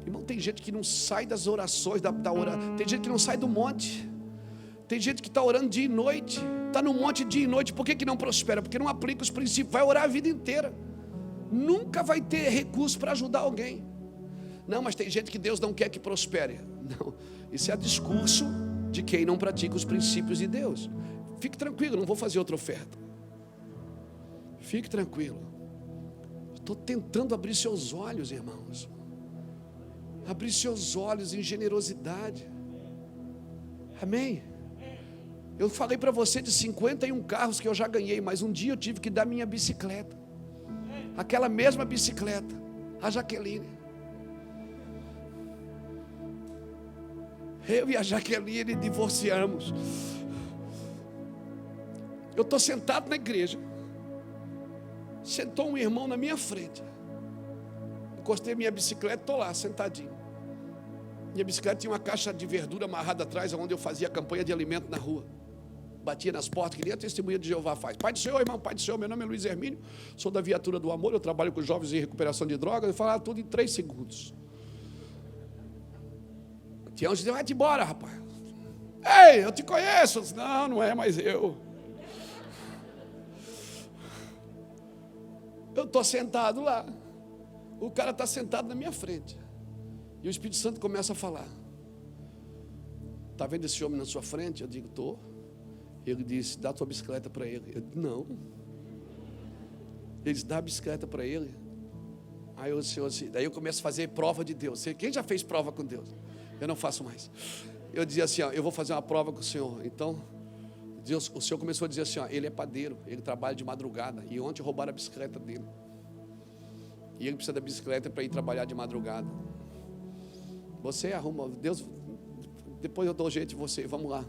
Irmão, tem gente que não sai das orações, tem gente que não sai do monte. Tem gente que está orando dia e noite, está no monte dia e noite. Por que não prospera? Porque não aplica os princípios. Vai orar a vida inteira, nunca vai ter recurso para ajudar alguém. Não, mas tem gente que Deus não quer que prospere. Não, isso é discurso de quem não pratica os princípios de Deus. Fique tranquilo, não vou fazer outra oferta. Fique tranquilo. Estou tentando abrir seus olhos, irmãos. Abrir seus olhos em generosidade. Amém? Eu falei para você de 51 carros que eu já ganhei, mas um dia eu tive que dar minha bicicleta. Aquela mesma bicicleta, a Jaqueline. Eu e a Jaqueline divorciamos. Eu estou sentado na igreja. Sentou um irmão na minha frente. Encostei minha bicicleta, estou lá, sentadinho. Minha bicicleta tinha uma caixa de verdura amarrada atrás, onde eu fazia campanha de alimento na rua. Batia nas portas, que nem a testemunha de Jeová faz. Pai do Senhor, irmão, Pai do Senhor, meu nome é Luiz Hermínio, sou da Viatura do Amor, eu trabalho com jovens em recuperação de drogas. Eu falava tudo em 3 segundos. Tinha uns que diziam, vai-te embora, rapaz. Ei, eu te conheço. Disse, não, não é mais eu. Eu estou sentado lá. O cara está sentado na minha frente. E o Espírito Santo começa a falar. Está vendo esse homem na sua frente? Eu digo, estou. Ele disse, dá a tua bicicleta para ele. Eu disse, não. Ele disse, dá a bicicleta para ele. Aí o Senhor disse, daí eu começo a fazer prova de Deus. Quem já fez prova com Deus? Eu não faço mais. Eu dizia assim, ó, eu vou fazer uma prova com o Senhor. Então, Deus, o Senhor começou a dizer assim, ó, ele é padeiro, ele trabalha de madrugada. E ontem roubaram a bicicleta dele. E ele precisa da bicicleta para ir trabalhar de madrugada. Você arruma, Deus, depois eu dou jeito de você, vamos lá.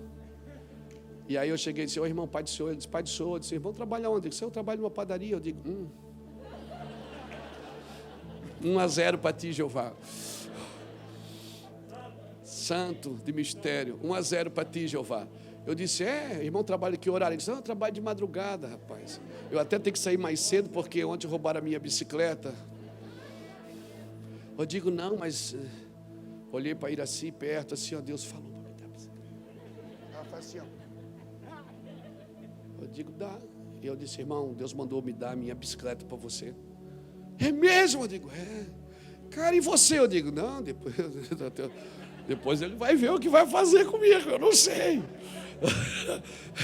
E aí eu cheguei e disse, ô irmão, pai do Senhor. Ele disse, pai do Senhor. Eu disse, irmão, trabalha onde? Ele disse, eu trabalho numa padaria. Eu digo, 1-0 para ti, Jeová. Santo de mistério, 1-0 para ti, Jeová. Eu disse, irmão, trabalha que horário? Ele disse, não, eu trabalho de madrugada, rapaz. Eu até tenho que sair mais cedo, porque ontem roubaram a minha bicicleta. Eu digo, não, mas... Olhei para Iraci, perto, assim, ó, Deus falou para me dar a bicicleta. Ela faz assim, ó. Eu digo, dá. E eu disse, irmão, Deus mandou me dar a minha bicicleta para você. É mesmo? Eu digo, é. Cara, e você? Eu digo, não, depois ele vai ver o que vai fazer comigo, eu não sei.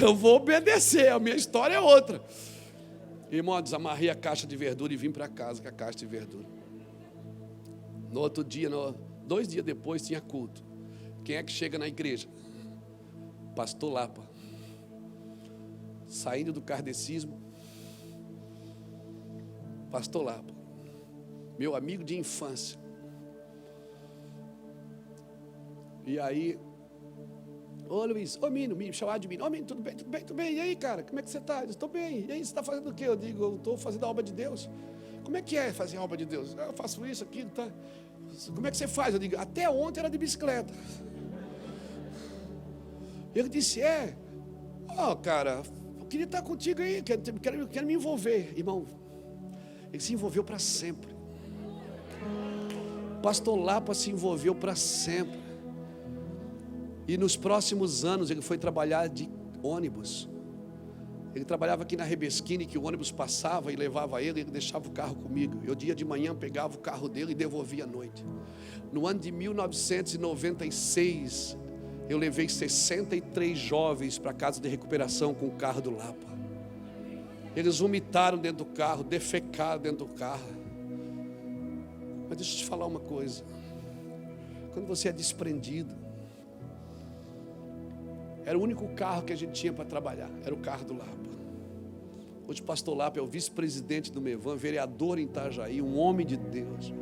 Eu vou obedecer, a minha história é outra. Irmão, desamarrei a caixa de verdura e vim para casa com a caixa de verdura. No outro dia, 2 dias depois, tinha culto. Quem é que chega na igreja? Pastor Lapa. Saindo do kardecismo. Pastor Lapa. Meu amigo de infância. E aí, ô Luiz, ô Mino, me chamava de Mino. Ô Mino, tudo bem, tudo bem, tudo bem. E aí, cara, como é que você está? Eu disse, estou bem. E aí, você está fazendo o quê? Eu digo, eu estou fazendo a obra de Deus. Como é que é fazer a obra de Deus? Eu faço isso, aquilo, tá? Como é que você faz? Eu digo, até ontem era de bicicleta. Ele disse, cara, eu queria estar contigo aí, quero me envolver. Irmão, ele se envolveu para sempre. Pastor Lapa se envolveu para sempre. E nos próximos anos ele foi trabalhar de ônibus. Ele trabalhava aqui na Rebesquine, que o ônibus passava e levava ele deixava o carro comigo. Eu, dia de manhã, pegava o carro dele e devolvia à noite. No ano de 1996, eu levei 63 jovens para a casa de recuperação com o carro do Lapa. Eles vomitaram dentro do carro, defecaram dentro do carro. Mas deixa eu te falar uma coisa. Quando você é desprendido, era o único carro que a gente tinha para trabalhar, era o carro do Lapa. Hoje o pastor Lapa é o vice-presidente do Mevan, vereador em Itajaí, um homem de Deus.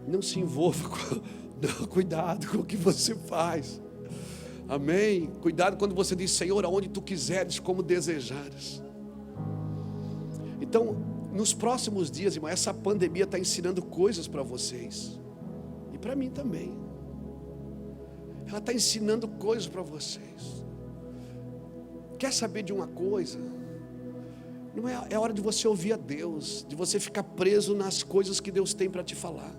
Não se envolva com... Não, cuidado com o que você faz. Amém? Cuidado quando você diz: Senhor, aonde tu quiseres, como desejares. Então, nos próximos dias, irmão, essa pandemia está ensinando coisas para vocês. E para mim também. Ela está ensinando coisas para vocês. Quer saber de uma coisa? Não é hora de você ouvir a Deus, de você ficar preso nas coisas que Deus tem para te falar.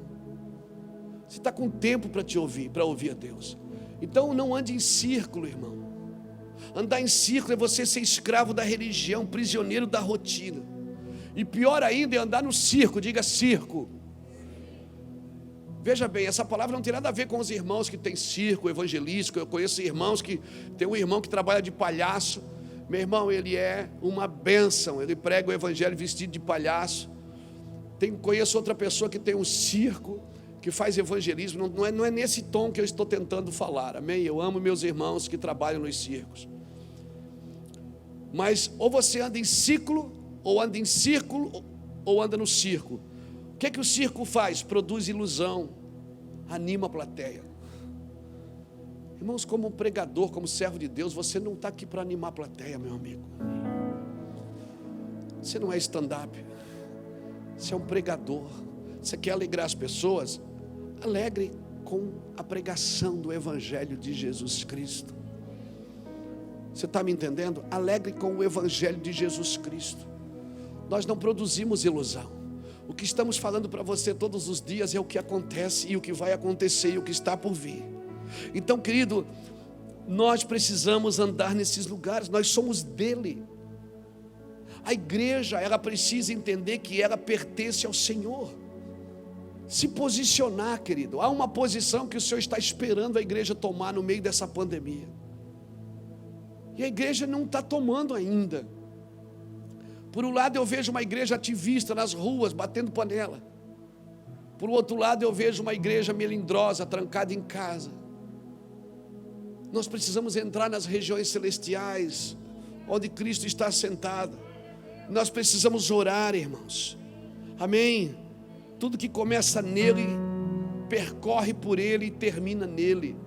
Você está com tempo para te ouvir, para ouvir a Deus. Então não ande em círculo, irmão. Andar em círculo é você ser escravo da religião, prisioneiro da rotina. E pior ainda é andar no circo, diga circo. Veja bem, essa palavra não tem nada a ver com os irmãos que têm circo evangelístico. Eu conheço irmãos que, tem um irmão que trabalha de palhaço. Meu irmão, ele é uma bênção, ele prega o evangelho vestido de palhaço. Conheço outra pessoa que tem um circo, que faz evangelismo. Não é nesse tom que eu estou tentando falar, amém? Eu amo meus irmãos que trabalham nos circos. Mas ou você anda em ciclo, ou anda em círculo, ou anda no circo. O que o circo faz? Produz ilusão, anima a plateia. Irmãos, como pregador, como servo de Deus, você não está aqui para animar a plateia, meu amigo. Você não é stand-up, você é um pregador. Você quer alegrar as pessoas? Alegre com a pregação do Evangelho de Jesus Cristo. Você está me entendendo? Alegre com o Evangelho de Jesus Cristo. Nós não produzimos ilusão. O que estamos falando para você todos os dias é o que acontece e o que vai acontecer e o que está por vir. Então, querido, nós precisamos andar nesses lugares, nós somos dele. A igreja, ela precisa entender que ela pertence ao Senhor. Se posicionar, querido. Há uma posição que o Senhor está esperando a igreja tomar no meio dessa pandemia. E a igreja não está tomando ainda. Por um lado eu vejo uma igreja ativista nas ruas, batendo panela. Por outro lado eu vejo uma igreja melindrosa, trancada em casa. Nós precisamos entrar nas regiões celestiais, onde Cristo está sentado. Nós precisamos orar, irmãos. Amém? Tudo que começa nele, percorre por ele e termina nele.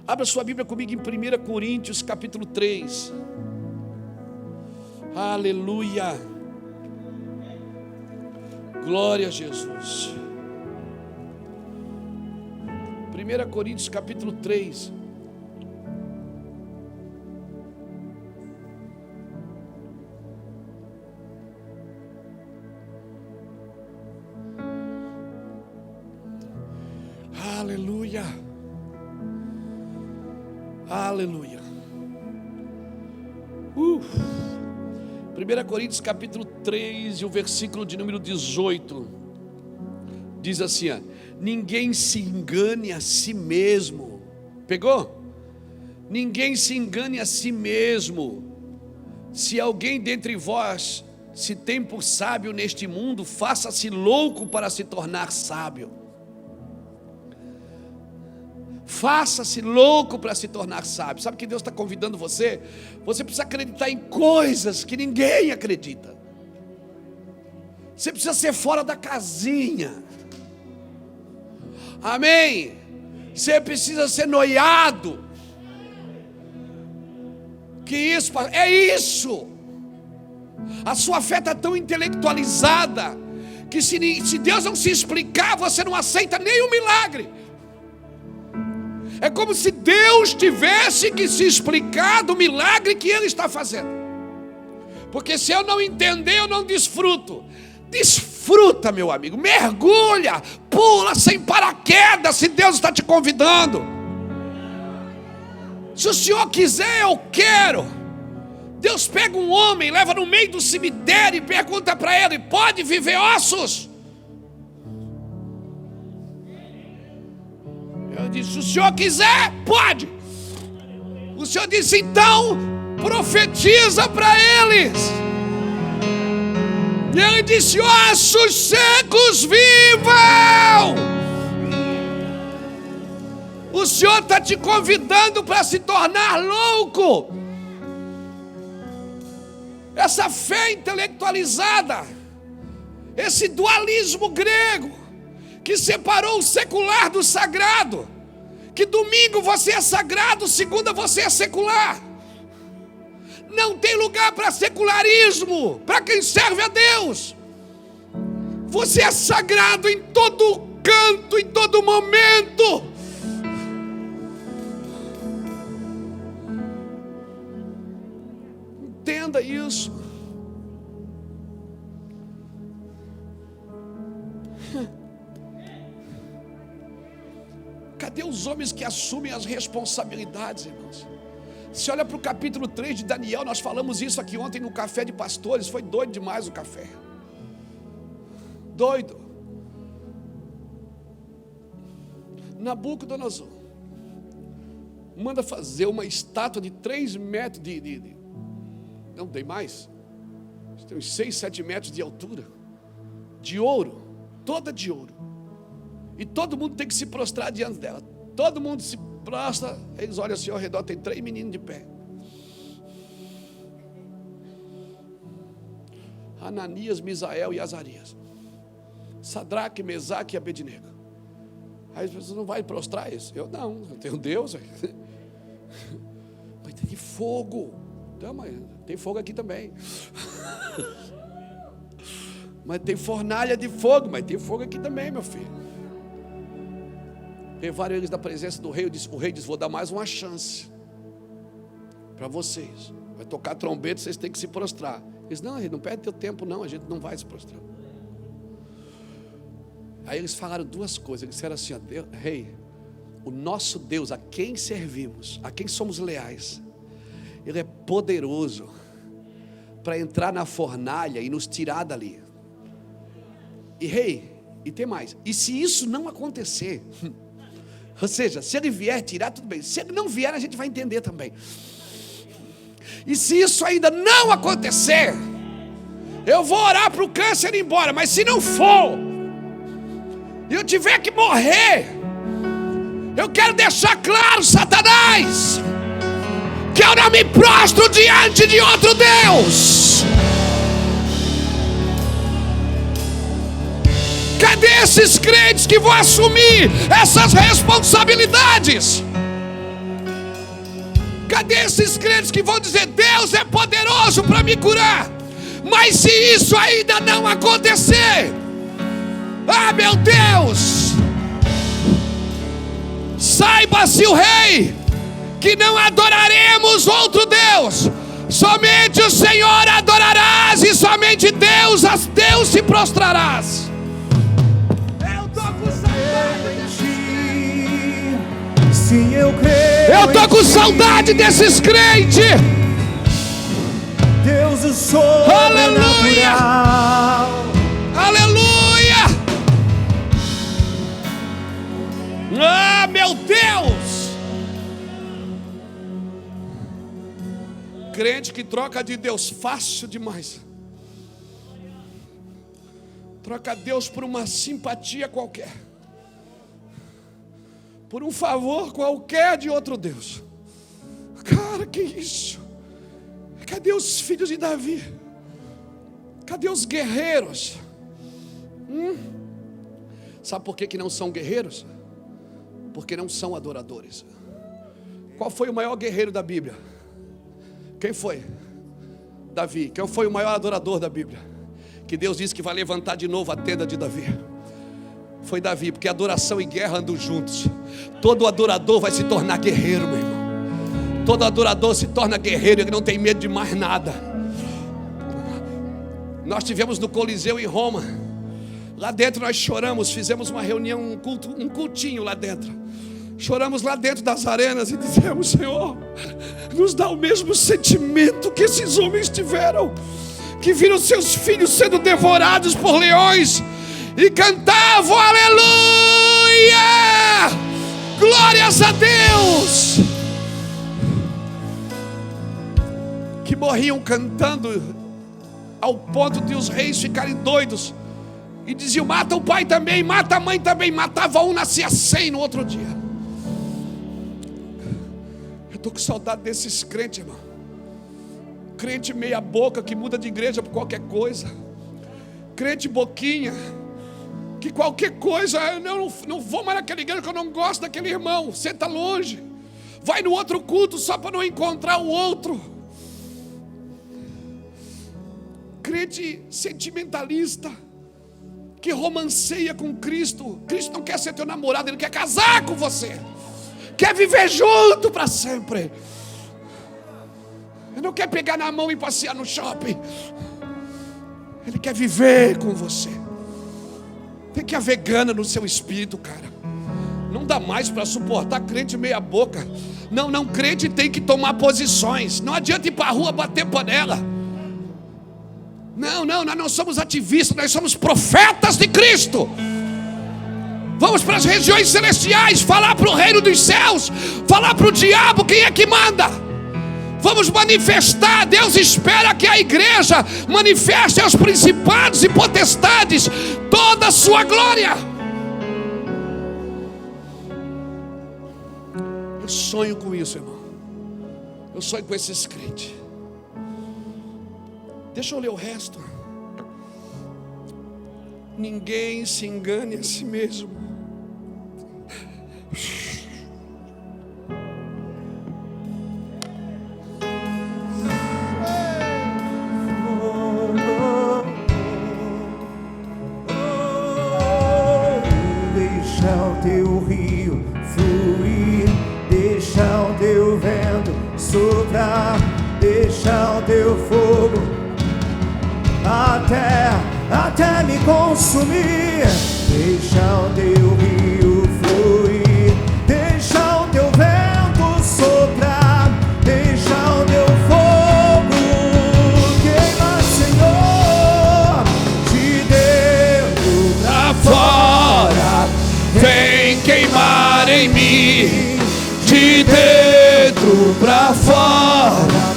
Abra sua Bíblia comigo em 1 Coríntios capítulo 3. Aleluia. Glória a Jesus. 1 Coríntios capítulo 3. Aleluia. Aleluia. 1 Coríntios capítulo 3 e o versículo de número 18 diz assim: ninguém se engane a si mesmo. Pegou? Ninguém se engane a si mesmo. Se alguém dentre vós se tem por sábio neste mundo, faça-se louco para se tornar sábio. Faça-se louco para se tornar sábio. Sabe que Deus está convidando você? Você precisa acreditar em coisas que ninguém acredita. Você precisa ser fora da casinha. Amém? Você precisa ser noiado. Que isso? É isso. A sua fé está tão intelectualizada que se Deus não se explicar, você não aceita nenhum milagre. É como se Deus tivesse que se explicar do milagre que Ele está fazendo. Porque se eu não entender, eu não desfruto. Desfruta, meu amigo, mergulha, pula sem paraquedas, se Deus está te convidando. Se o Senhor quiser, eu quero. Deus pega um homem, leva no meio do cemitério e pergunta para ele: pode viver ossos? Eu disse: se o senhor quiser, pode. O senhor disse: então profetiza para eles. E ele disse: ossos secos vivam. O senhor está te convidando para se tornar louco. Essa fé intelectualizada, esse dualismo grego, que separou o secular do sagrado, que domingo você é sagrado, segunda você é secular. Não tem lugar para secularismo, para quem serve a Deus. Você é sagrado em todo canto, em todo momento. Entenda isso. Cadê os homens que assumem as responsabilidades, irmãos? Se olha para o capítulo 3 de Daniel, nós falamos isso aqui ontem no café de pastores. Foi doido demais o café. Doido. Nabucodonosor manda fazer uma estátua de 3 metros não tem mais, tem uns 6, 7 metros de altura, de ouro, toda de ouro, e todo mundo tem que se prostrar diante dela. Todo mundo se prostra, eles olham assim ao redor, tem 3 meninos de pé: Ananias, Misael e Azarias, Sadraque, Mesaque e Abednego. Aí as pessoas: não vai prostrar isso? Eu não, eu tenho Deus. Mas tem fogo. Então, mas tem fogo aqui também. Mas tem fornalha de fogo, mas tem fogo aqui também, meu filho. Levaram eles da presença do rei. O rei disse: vou dar mais uma chance para vocês. Vai tocar trombeta, vocês têm que se prostrar. Eles: não, rei, não perde teu tempo não, a gente não vai se prostrar. Aí eles falaram 2 coisas. Eles disseram assim: ó, rei, o nosso Deus, a quem servimos, a quem somos leais, Ele é poderoso para entrar na fornalha e nos tirar dali. E rei, e tem mais, e se isso não acontecer, ou seja, se ele vier tirar, tudo bem. Se ele não vier, a gente vai entender também. E se isso ainda não acontecer, eu vou orar para o câncer ir embora. Mas se não for, e eu tiver que morrer, eu quero deixar claro, Satanás, que eu não me prostro diante de outro Deus. Cadê esses crentes que vão assumir essas responsabilidades? Cadê esses crentes que vão dizer: Deus é poderoso para me curar? Mas se isso ainda não acontecer, ah, meu Deus, saiba-se o rei, que não adoraremos outro Deus. Somente o Senhor adorarás, e somente Deus, a Deus se prostrarás. Sim, eu creio. Eu tô com saudade desses crentes. Deus o sobrenatural. Aleluia. Aleluia. Ah, meu Deus. Crente que troca de Deus fácil demais. Troca Deus por uma simpatia qualquer, por um favor qualquer de outro Deus. Cara, que isso? Cadê os filhos de Davi? Cadê os guerreiros? Sabe por que não são guerreiros? Porque não são adoradores. Qual foi o maior guerreiro da Bíblia? Quem foi? Davi. Quem foi o maior adorador da Bíblia? Que Deus disse que vai levantar de novo a tenda de Davi. Foi Davi, porque adoração e guerra andam juntos. Todo adorador vai se tornar guerreiro, meu irmão. Todo adorador se torna guerreiro, ele não tem medo de mais nada. Nós tivemos no Coliseu em Roma. Lá dentro nós choramos, fizemos uma reunião, um cultinho lá dentro. Choramos lá dentro das arenas e dizemos: Senhor, nos dá o mesmo sentimento que esses homens tiveram, que viram seus filhos sendo devorados por leões e cantavam aleluia, glórias a Deus, que morriam cantando ao ponto de os reis ficarem doidos e diziam: mata o pai também, mata a mãe também. Matava um, nascia 100 no outro dia. Eu estou com saudade desses crentes, irmão. Crente meia boca que muda de igreja por qualquer coisa. Crente boquinha que qualquer coisa, eu não vou mais naquela igreja que eu não gosto daquele irmão, senta longe. Vai no outro culto só para não encontrar o outro. Crente sentimentalista que romanceia com Cristo. Cristo não quer ser teu namorado, Ele quer casar com você, quer viver junto para sempre. Ele não quer pegar na mão e passear no shopping. Ele quer viver com você. Tem que haver gana no seu espírito, cara. Não dá mais para suportar crente meia boca. Não, crente tem que tomar posições. Não adianta ir para a rua bater panela. Não, nós não somos ativistas, nós somos profetas de Cristo. Vamos para as regiões celestiais, falar para o reino dos céus, falar para o diabo quem é que manda. Vamos manifestar. Deus espera que a igreja manifeste aos principados e potestades toda a sua glória. Eu sonho com isso, irmão. Eu sonho com esses crentes. Deixa eu ler o resto. Ninguém se engane a si mesmo. Deixa o teu rio fluir, deixa o teu vento soprar, deixa o teu fogo até me consumir. Deixa o teu rio fluir, deixa o teu vento soprar, deixa o teu fogo queimar, Senhor, de dentro pra fora. Vem queimar em mim, de dentro pra fora,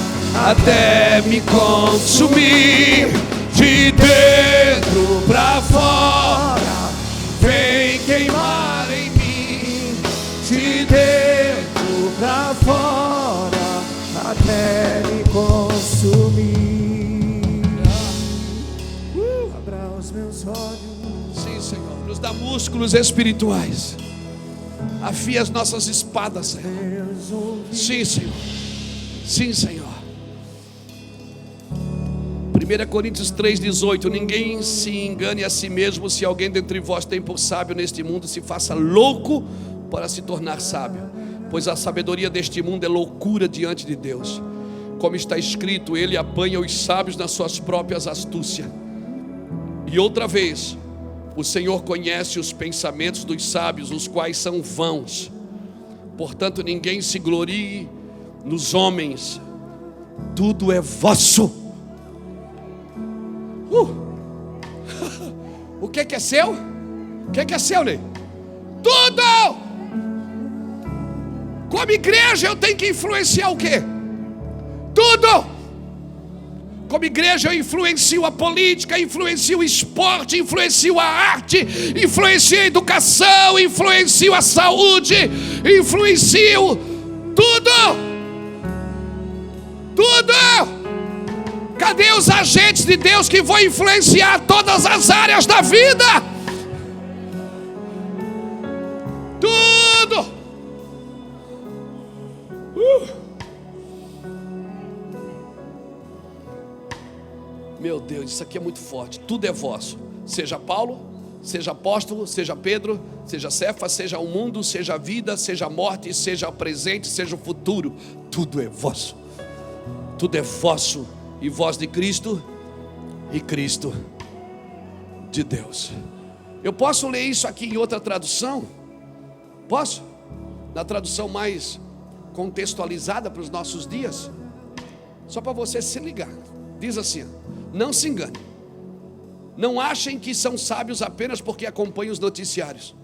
até me consumir. De dentro pra fora, vem queimar em mim. De dentro pra fora, até me consumir. Abra os meus olhos. Sim, Senhor, nos dá músculos espirituais. Afia as nossas espadas, Senhor. Sim, Senhor. Sim, Senhor. 1 Coríntios 3,18: ninguém se engane a si mesmo. Se alguém dentre vós tem por sábio neste mundo, se faça louco para se tornar sábio, pois a sabedoria deste mundo é loucura diante de Deus. Como está escrito: ele apanha os sábios nas suas próprias astúcias. E outra vez: o Senhor conhece os pensamentos dos sábios, os quais são vãos. Portanto, ninguém se glorie nos homens, tudo é vosso. O que é seu? O que é seu, Ney? Tudo! Como igreja eu tenho que influenciar o quê? Tudo! Como igreja eu influencio a política, influencio o esporte, influencio a arte, influencio a educação, influencio a saúde, influencio tudo! Tudo! Cadê os agentes de Deus que vão influenciar todas as áreas da vida? Tudo! Meu Deus, isso aqui é muito forte. Tudo é vosso. Seja Paulo, seja apóstolo, seja Pedro, seja Cefas, seja o mundo, seja a vida, seja a morte, seja o presente, seja o futuro. Tudo é vosso. Tudo é vosso. E vós de Cristo, e Cristo de Deus. Eu posso ler isso aqui em outra tradução? Posso? na tradução mais contextualizada para os nossos dias, só para você se ligar, diz assim: não se engane, não achem que são sábios apenas porque acompanham os noticiários.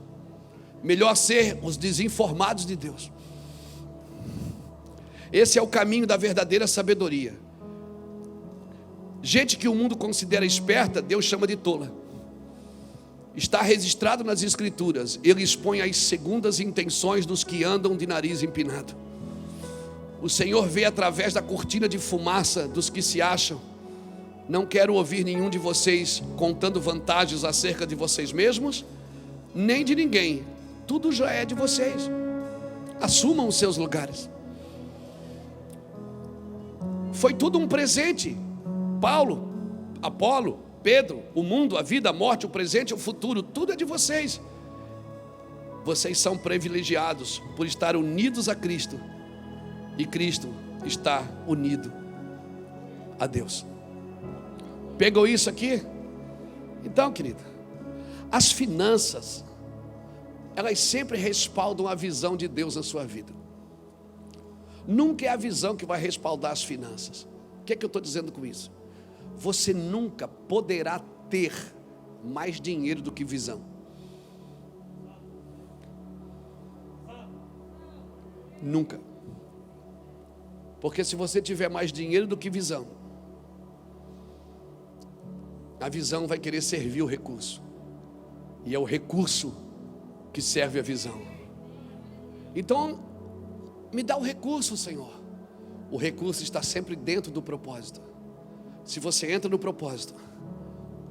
Melhor ser os desinformados de Deus. Esse é o caminho da verdadeira sabedoria. Gente que o mundo considera esperta, Deus chama de tola. Está registrado nas Escrituras: Ele expõe as segundas intenções dos que andam de nariz empinado. O Senhor vê através da cortina de fumaça dos que se acham. Não quero ouvir nenhum de vocês contando vantagens acerca de vocês mesmos, nem de ninguém. Tudo já é de vocês. Assumam os seus lugares. Foi tudo um presente. Paulo, Apolo, Pedro, o mundo, a vida, a morte, o presente, o futuro, tudo é de vocês. Vocês são privilegiados por estar unidos a Cristo, e Cristo está unido a Deus. Pegou isso aqui? Então, querida, as finanças, elas sempre respaldam a visão de Deus na sua vida. Nunca é a visão que vai respaldar as finanças. O que é que eu estou dizendo com isso? Você nunca poderá ter mais dinheiro do que visão. Nunca. Porque se você tiver mais dinheiro do que visão, a visão vai querer servir o recurso, e é o recurso que serve a visão. Então, me dá o recurso, Senhor. O recurso está sempre dentro do propósito. Se você entra no propósito,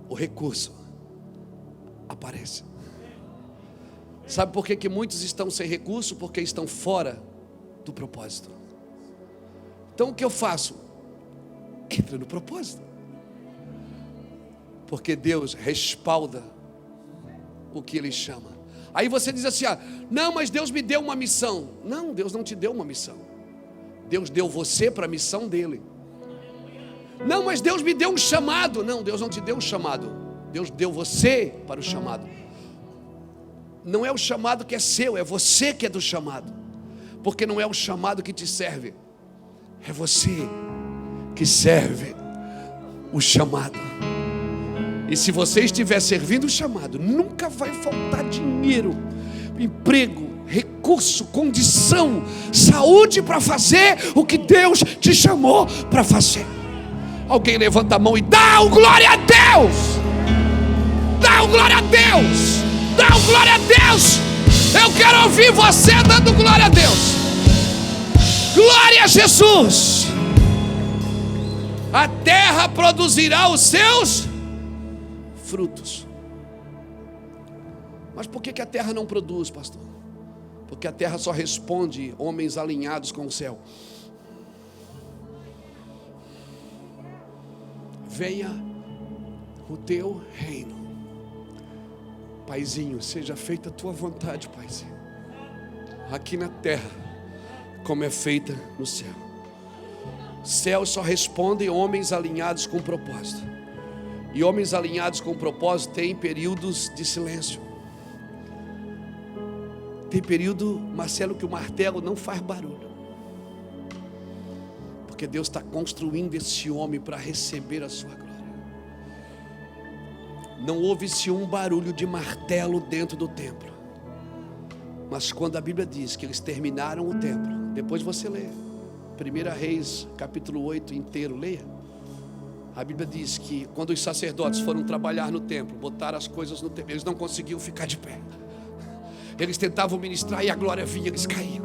o recurso aparece. Sabe por que muitos estão sem recurso? Porque estão fora do propósito. Então o que eu faço? Entra no propósito. Porque Deus respalda o que Ele chama. Aí você diz assim: não, mas Deus me deu uma missão. Não, Deus não te deu uma missão. Deus deu você para a missão dEle. Não, mas Deus me deu um chamado. Não, Deus não te deu um chamado. Deus deu você para o chamado. Não é o chamado que é seu, é você que é do chamado. Porque não é o chamado que te serve, é você que serve o chamado. E se você estiver servindo o chamado, nunca vai faltar dinheiro, emprego, recurso, condição, saúde para fazer o que Deus te chamou para fazer. Alguém levanta a mão e dá um glória a Deus. Dá um glória a Deus. Dá um glória a Deus. Eu quero ouvir você dando glória a Deus. Glória a Jesus. A terra produzirá os seus frutos. Mas por que a terra não produz, pastor? Porque a terra só responde homens alinhados com o céu. Venha o teu reino. Paizinho, seja feita a tua vontade, Paizinho, aqui na terra, como é feita no céu. Céus só respondem homens alinhados com propósito. E homens alinhados com propósito têm períodos de silêncio. Tem período, Marcelo, que o martelo não faz barulho. Porque Deus está construindo esse homem para receber a sua glória. Não houve-se um barulho de martelo dentro do templo. Mas quando a Bíblia diz que eles terminaram o templo, depois você lê 1 Reis capítulo 8 inteiro, leia. A Bíblia diz que quando os sacerdotes foram trabalhar no templo, botaram as coisas no templo, eles não conseguiam ficar de pé. Eles tentavam ministrar e a glória vinha, eles caíam.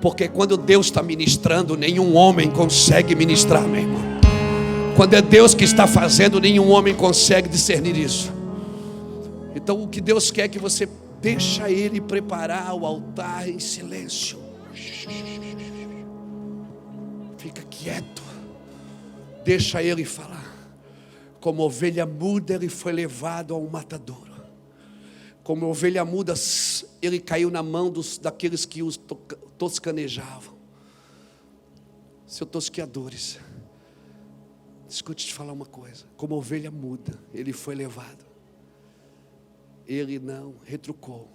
Porque quando Deus está ministrando, nenhum homem consegue ministrar, meu irmão. Quando é Deus que está fazendo, nenhum homem consegue discernir isso. Então o que Deus quer é que você deixa Ele preparar o altar em silêncio. Fica quieto. Deixa Ele falar. Como ovelha muda, Ele foi levado ao matadouro. Como ovelha muda, Ele caiu na mão daqueles que os toscanejavam. Seus tosqueadores. Escute te falar uma coisa. Como ovelha muda, Ele foi levado. Ele não retrucou.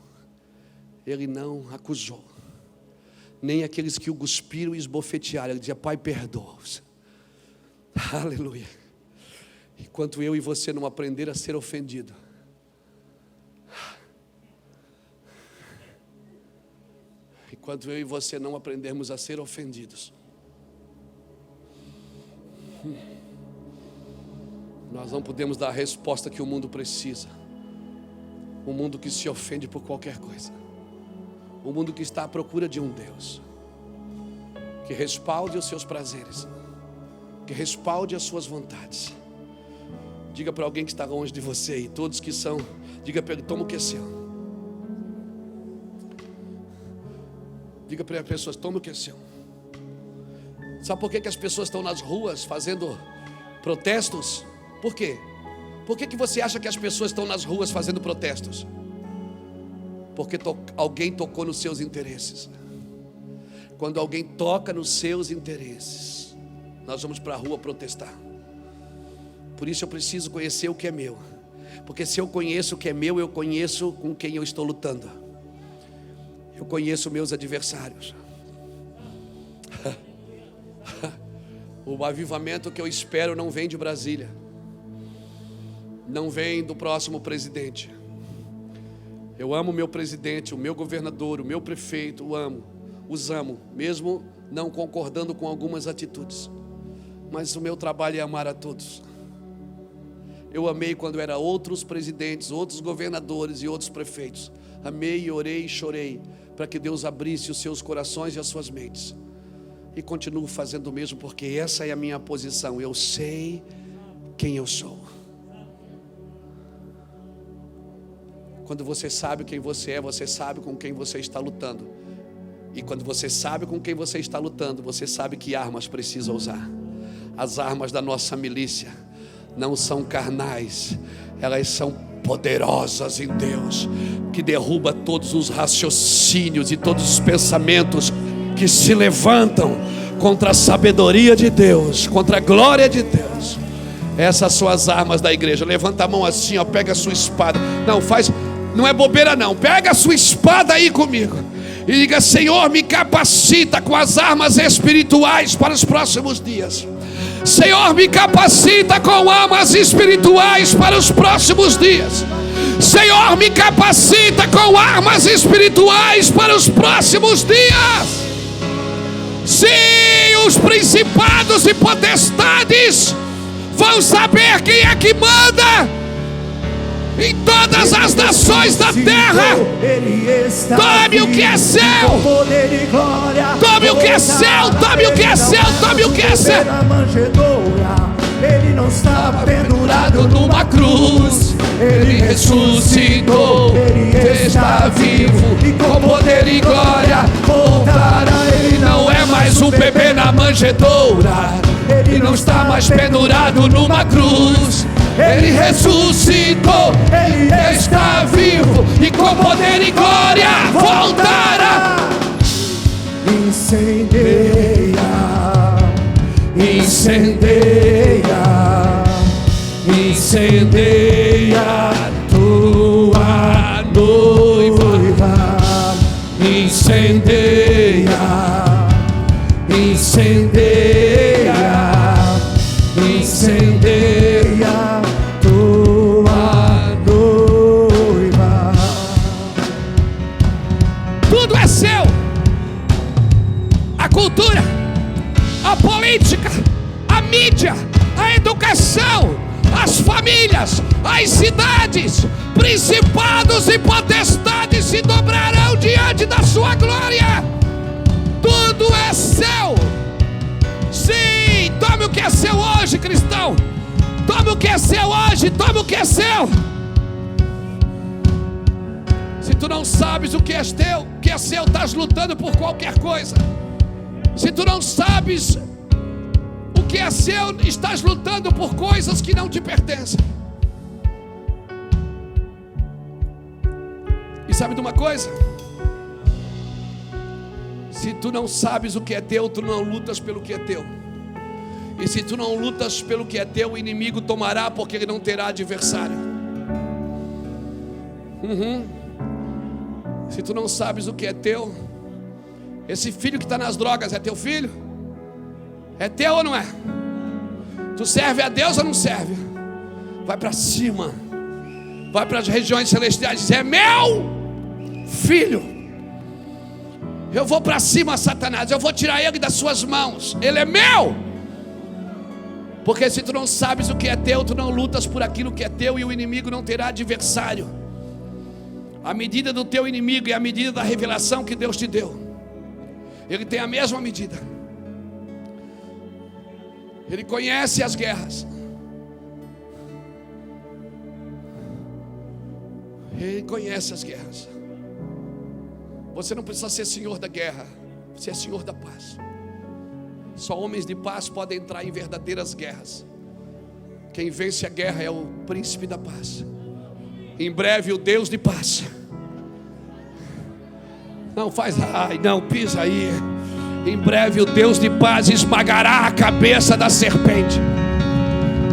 Ele não acusou, nem aqueles que o cuspiram e esbofetearam. Ele dizia: Pai, perdoa-os. Aleluia. Enquanto eu e você não aprender a ser ofendido, enquanto eu e você não aprendermos a ser ofendidos, nós não podemos dar a resposta que o mundo precisa. Um mundo que se ofende por qualquer coisa. Um mundo que está à procura de um Deus que respalde os seus prazeres, que respalde as suas vontades. Diga para alguém que está longe de você, e todos que são, diga para ele: toma o que é seu. Diga para as pessoas: toma o que é seu. Sabe por que as pessoas estão nas ruas fazendo protestos? Por quê? Por que você acha que as pessoas estão nas ruas fazendo protestos? Porque alguém tocou nos seus interesses. Quando alguém toca nos seus interesses, nós vamos para a rua protestar. Por isso eu preciso conhecer o que é meu. Porque se eu conheço o que é meu, eu conheço com quem eu estou lutando. Eu conheço meus adversários. O avivamento que eu espero não vem de Brasília, não vem do próximo presidente. Eu amo o meu presidente, o meu governador, o meu prefeito, os amo, mesmo não concordando com algumas atitudes. Mas o meu trabalho é amar a todos. Eu amei quando era outros presidentes, outros governadores e outros prefeitos. Amei, orei e chorei para que Deus abrisse os seus corações e as suas mentes. E continuo fazendo o mesmo, porque essa é a minha posição. Eu sei quem eu sou. Quando você sabe quem você é, você sabe com quem você está lutando. E quando você sabe com quem você está lutando, você sabe que armas precisa usar. As armas da nossa milícia não são carnais, elas são poderosas em Deus, que derruba todos os raciocínios e todos os pensamentos que se levantam contra a sabedoria de Deus, contra a glória de Deus. Essas são as armas da igreja. Levanta a mão assim, ó, pega a sua espada. Não é bobeira não. Pega a sua espada aí comigo e diga: Senhor, me capacita com as armas espirituais para os próximos dias. Senhor, me capacita com armas espirituais para os próximos dias. Senhor, me capacita com armas espirituais para os próximos dias. Sim, os principados e potestades vão saber quem é que manda em todas as nações da terra. Tome o que é seu. Tome o que é seu. Tome o que é seu. Tome o que é seu. Ele não estava pendurado numa cruz. Ele ressuscitou. Ele está vivo e com poder e glória voltará. Ele não é mais um bebê na manjedoura. Ele não está mais pendurado numa cruz. Ele ressuscitou, Ele está vivo e com poder e glória voltará. Incendeia, incendeia, incendeia tua noiva. Incendeia, incendeia, incendeia tua noiva. Tudo é seu. A cultura, a política, a mídia, a educação, as famílias, as cidades, principados e potestades se dobrarão diante da sua glória. Tudo é seu. Sim, tome o que é seu hoje, cristão. Tome o que é seu hoje, tome o que é seu. Se tu não sabes o que é teu, o que é seu, estás lutando por qualquer coisa. Se tu não sabes o que é seu, estás lutando por coisas que não te pertencem. E sabe de uma coisa? Se tu não sabes o que é teu, tu não lutas pelo que é teu. E se tu não lutas pelo que é teu, o inimigo tomará, porque ele não terá adversário. Se tu não sabes o que é teu, esse filho que está nas drogas é teu filho? É teu ou não é? Tu serve a Deus ou não serve? Vai para cima, vai para as regiões celestiais e diz: é meu filho. Eu vou para cima, Satanás, eu vou tirar ele das suas mãos, ele é meu. Porque se tu não sabes o que é teu, tu não lutas por aquilo que é teu, e o inimigo não terá adversário. A medida do teu inimigo é a medida da revelação que Deus te deu. Ele tem a mesma medida. Ele conhece as guerras. Ele conhece as guerras. Você não precisa ser senhor da guerra, você é senhor da paz. Só homens de paz podem entrar em verdadeiras guerras. Quem vence a guerra é o príncipe da paz. Em breve o Deus de paz. Não faz, ai, não, pisa aí. Em breve o Deus de paz esmagará a cabeça da serpente.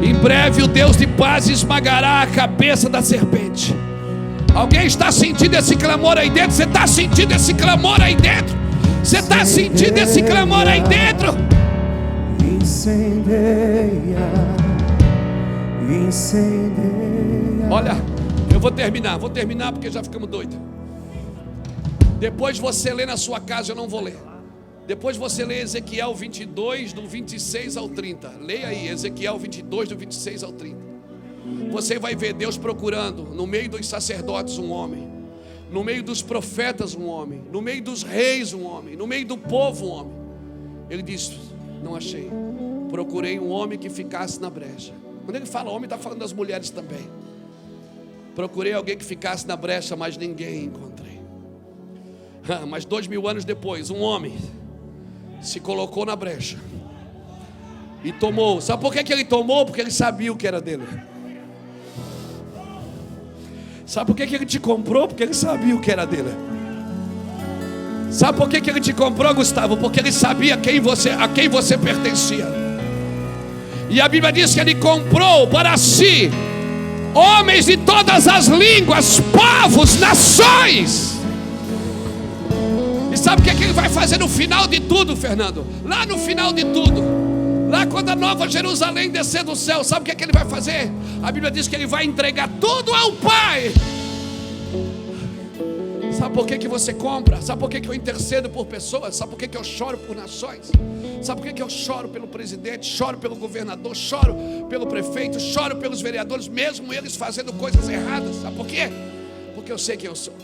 Em breve o Deus de paz esmagará a cabeça da serpente. Alguém está sentindo esse clamor aí dentro? Você está sentindo esse clamor aí dentro? Você está sentindo esse clamor aí dentro? Incendeia. Olha, eu vou terminar porque já ficamos doidos. Depois você lê na sua casa, eu não vou ler. Depois você lê Ezequiel 22, do 26 ao 30. Leia aí, Ezequiel 22, do 26 ao 30. Você vai ver Deus procurando no meio dos sacerdotes um homem, no meio dos profetas um homem, no meio dos reis um homem, no meio do povo um homem. Ele diz: não achei. Procurei um homem que ficasse na brecha. Quando ele fala homem, está falando das mulheres também. Procurei alguém que ficasse na brecha, mas ninguém encontrei. Mas 2000 anos depois, um homem se colocou na brecha e tomou. Sabe por que ele tomou? Porque ele sabia o que era dele. Sabe por que ele te comprou? Porque ele sabia o que era dele. Sabe por que ele te comprou, Gustavo? Porque ele sabia a quem você pertencia. E a Bíblia diz que ele comprou para si homens de todas as línguas, povos, nações. E sabe o que ele vai fazer no final de tudo, Fernando? Lá no final de tudo, lá quando a nova Jerusalém descer do céu, sabe o que ele vai fazer? A Bíblia diz que ele vai entregar tudo ao Pai. Sabe por que você compra? Sabe por que eu intercedo por pessoas? Sabe por que eu choro por nações? Sabe por que eu choro pelo presidente, choro pelo governador, choro pelo prefeito, choro pelos vereadores, mesmo eles fazendo coisas erradas? Sabe por quê? Porque eu sei quem eu sou.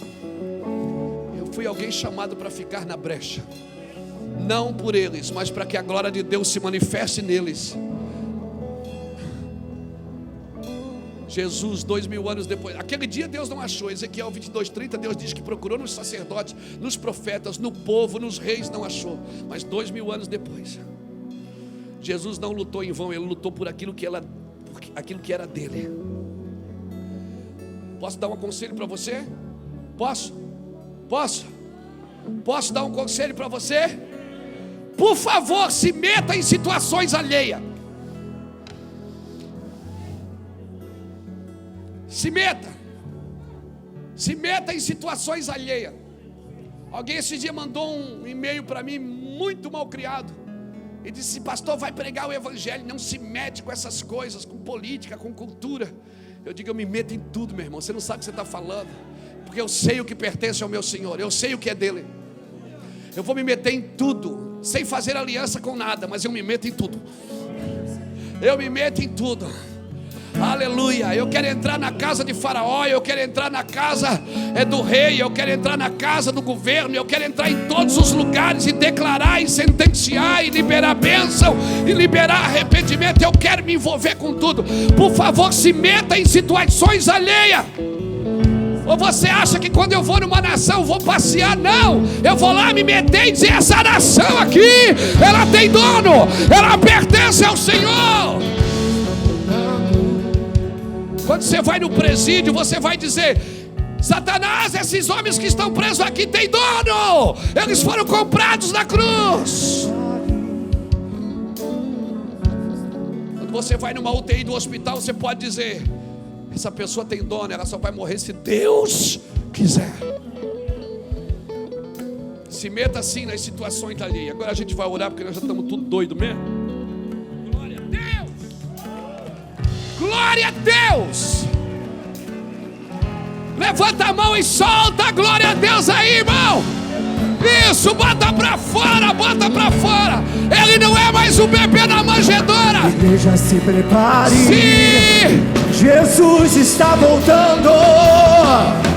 Eu fui alguém chamado para ficar na brecha, não por eles, mas para que a glória de Deus se manifeste neles. Jesus, 2000 anos depois, aquele dia Deus não achou. Ezequiel 22:30, Deus diz que procurou nos sacerdotes, nos profetas, no povo, nos reis, não achou. Mas 2000 anos depois, Jesus não lutou em vão, ele lutou por aquilo que era dele. Posso dar um conselho para você? Posso dar um conselho para você? Por favor, se meta em situações alheias. Se meta em situações alheias. Alguém esse dia mandou um e-mail para mim, muito mal criado, e disse: pastor, vai pregar o evangelho, não se mete com essas coisas, com política, com cultura. Eu digo: eu me meto em tudo, meu irmão. Você não sabe o que você está falando, porque eu sei o que pertence ao meu Senhor, eu sei o que é dele. Eu vou me meter em tudo, sem fazer aliança com nada, mas eu me meto em tudo. Eu me meto em tudo. Aleluia. Eu quero entrar na casa de Faraó, eu quero entrar na casa do rei, eu quero entrar na casa do governo, eu quero entrar em todos os lugares e declarar e sentenciar e liberar bênção e liberar arrependimento. Eu quero me envolver com tudo. Por favor, se meta em situações alheias. Ou você acha que quando eu vou numa nação eu vou passear? Não, eu vou lá me meter e dizer: essa nação aqui, ela tem dono, ela pertence ao Senhor. Quando você vai no presídio, você vai dizer: Satanás, esses homens que estão presos aqui têm dono, eles foram comprados na cruz. Quando você vai numa UTI do hospital, você pode dizer: essa pessoa tem dono, ela só vai morrer se Deus quiser. Se meta assim nas situações ali. Agora a gente vai orar porque nós já estamos tudo doido mesmo. Glória a Deus! Glória a Deus! Levanta a mão e solta a glória a Deus aí, irmão. Isso, bota pra fora, bota pra fora. Ele não é mais um bebê na manjedoura. Igreja, se prepare. Sim. Jesus está voltando.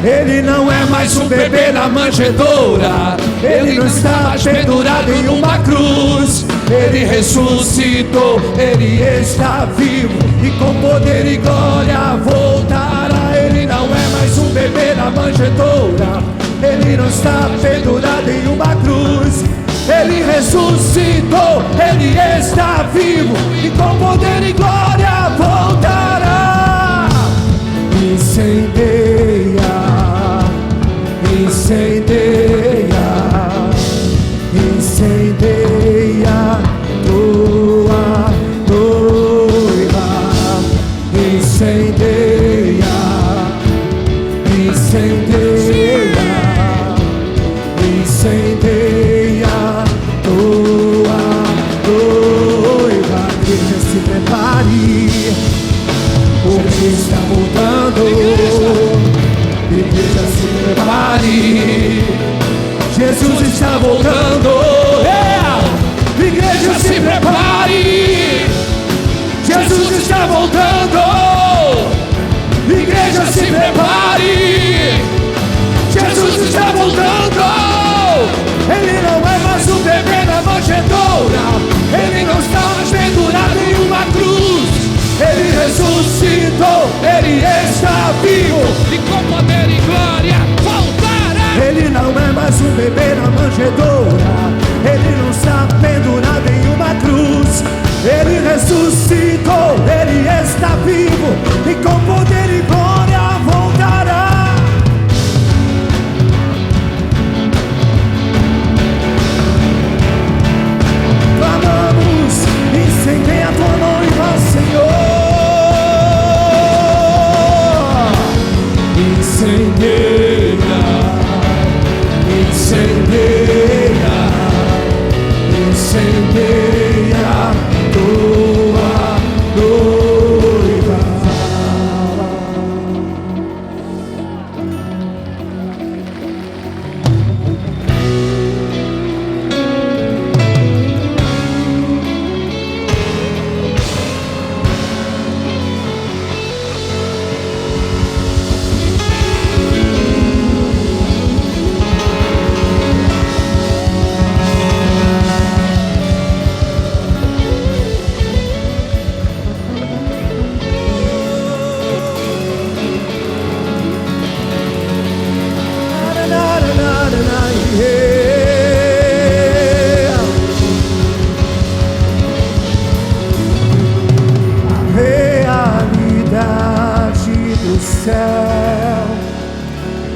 Ele não é mais um bebê na manjedoura. Ele não está mais pendurado em uma cruz. Ele ressuscitou, Ele está vivo e com poder e glória voltará. Ele não é mais um bebê na manjedoura. Ele não está pendurado em uma cruz. Ele ressuscitou, Ele está vivo e com poder e glória voltará. Incendeia, incendeia, incendeia tua noiva. Incendeia, incendeia, incendeia tua noiva. Igreja, se prepare, porque está voltando. Igreja, se prepare, Jesus está voltando. Igreja, se prepare, Jesus está voltando. Igreja, se prepare, Jesus está voltando. Ele não é mais um bebê na manjedoura. Ele não está mais pendurado em uma cruz. Ele ressuscitou, Ele está vivo E com poder e glória voltará. Ele não é mais um bebê na manjedoura. Ele não está pendurado em uma cruz. Ele ressuscitou, Ele está vivo e com poder e glória voltará. Clamamos, incendeia a tua noiva, Senhor. Incendeia, incendeia, incendeia tua noiva.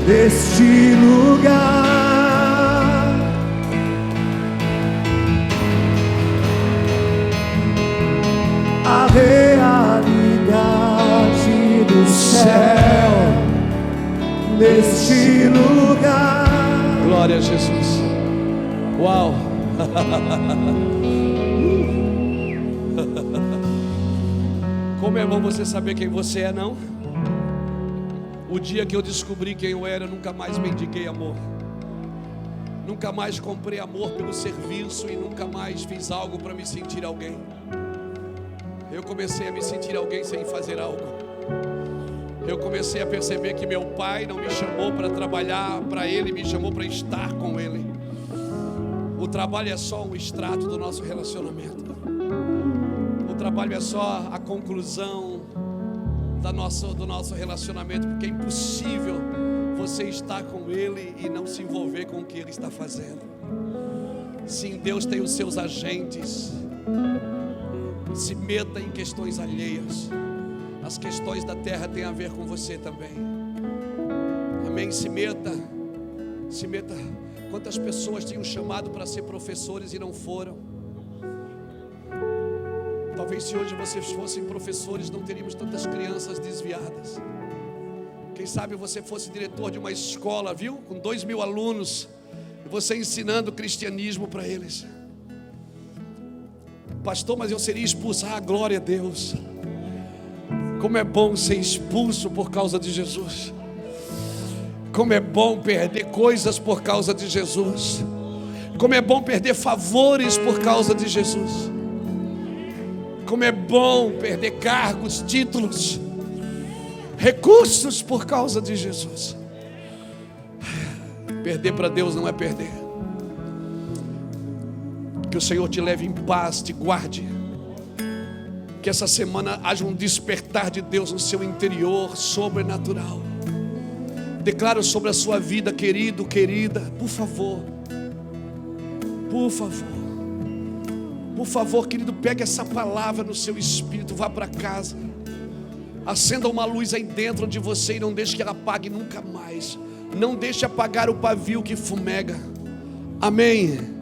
Deste lugar, a realidade do céu, deste lugar. Glória a Jesus. Uau. Como é bom você saber quem você é, não? O dia que eu descobri quem eu era, eu nunca mais mendiguei amor. Nunca mais comprei amor pelo serviço e nunca mais fiz algo para me sentir alguém. Eu comecei a me sentir alguém sem fazer algo. Eu comecei a perceber que meu pai não me chamou para trabalhar para ele, me chamou para estar com ele. O trabalho é só um extrato do nosso relacionamento. O trabalho é só a conclusão do nosso relacionamento, porque é impossível você estar com Ele e não se envolver com o que Ele está fazendo. Sim, Deus tem os seus agentes. Se meta em questões alheias. As questões da terra têm a ver com você também. Amém? Se meta. Se meta. Quantas pessoas tinham chamado para ser professores e não foram? Talvez se hoje vocês fossem professores, não teríamos tantas crianças desviadas. Quem sabe você fosse diretor de uma escola, viu? Com 2.000 alunos. você ensinando o cristianismo para eles. Pastor, mas eu seria expulso. Ah, glória a Deus. Como é bom ser expulso por causa de Jesus. Como é bom perder coisas por causa de Jesus. Como é bom perder favores por causa de Jesus. Como é bom perder cargos, títulos, recursos por causa de Jesus. Perder para Deus não é perder. Que o Senhor te leve em paz, te guarde. Que essa semana haja um despertar de Deus no seu interior, sobrenatural. Declaro sobre a sua vida, querido, querida, por favor. Por favor. Por favor, querido, pegue essa palavra no seu espírito, vá para casa. Acenda uma luz aí dentro de você e não deixe que ela apague nunca mais. Não deixe apagar o pavio que fumega. Amém.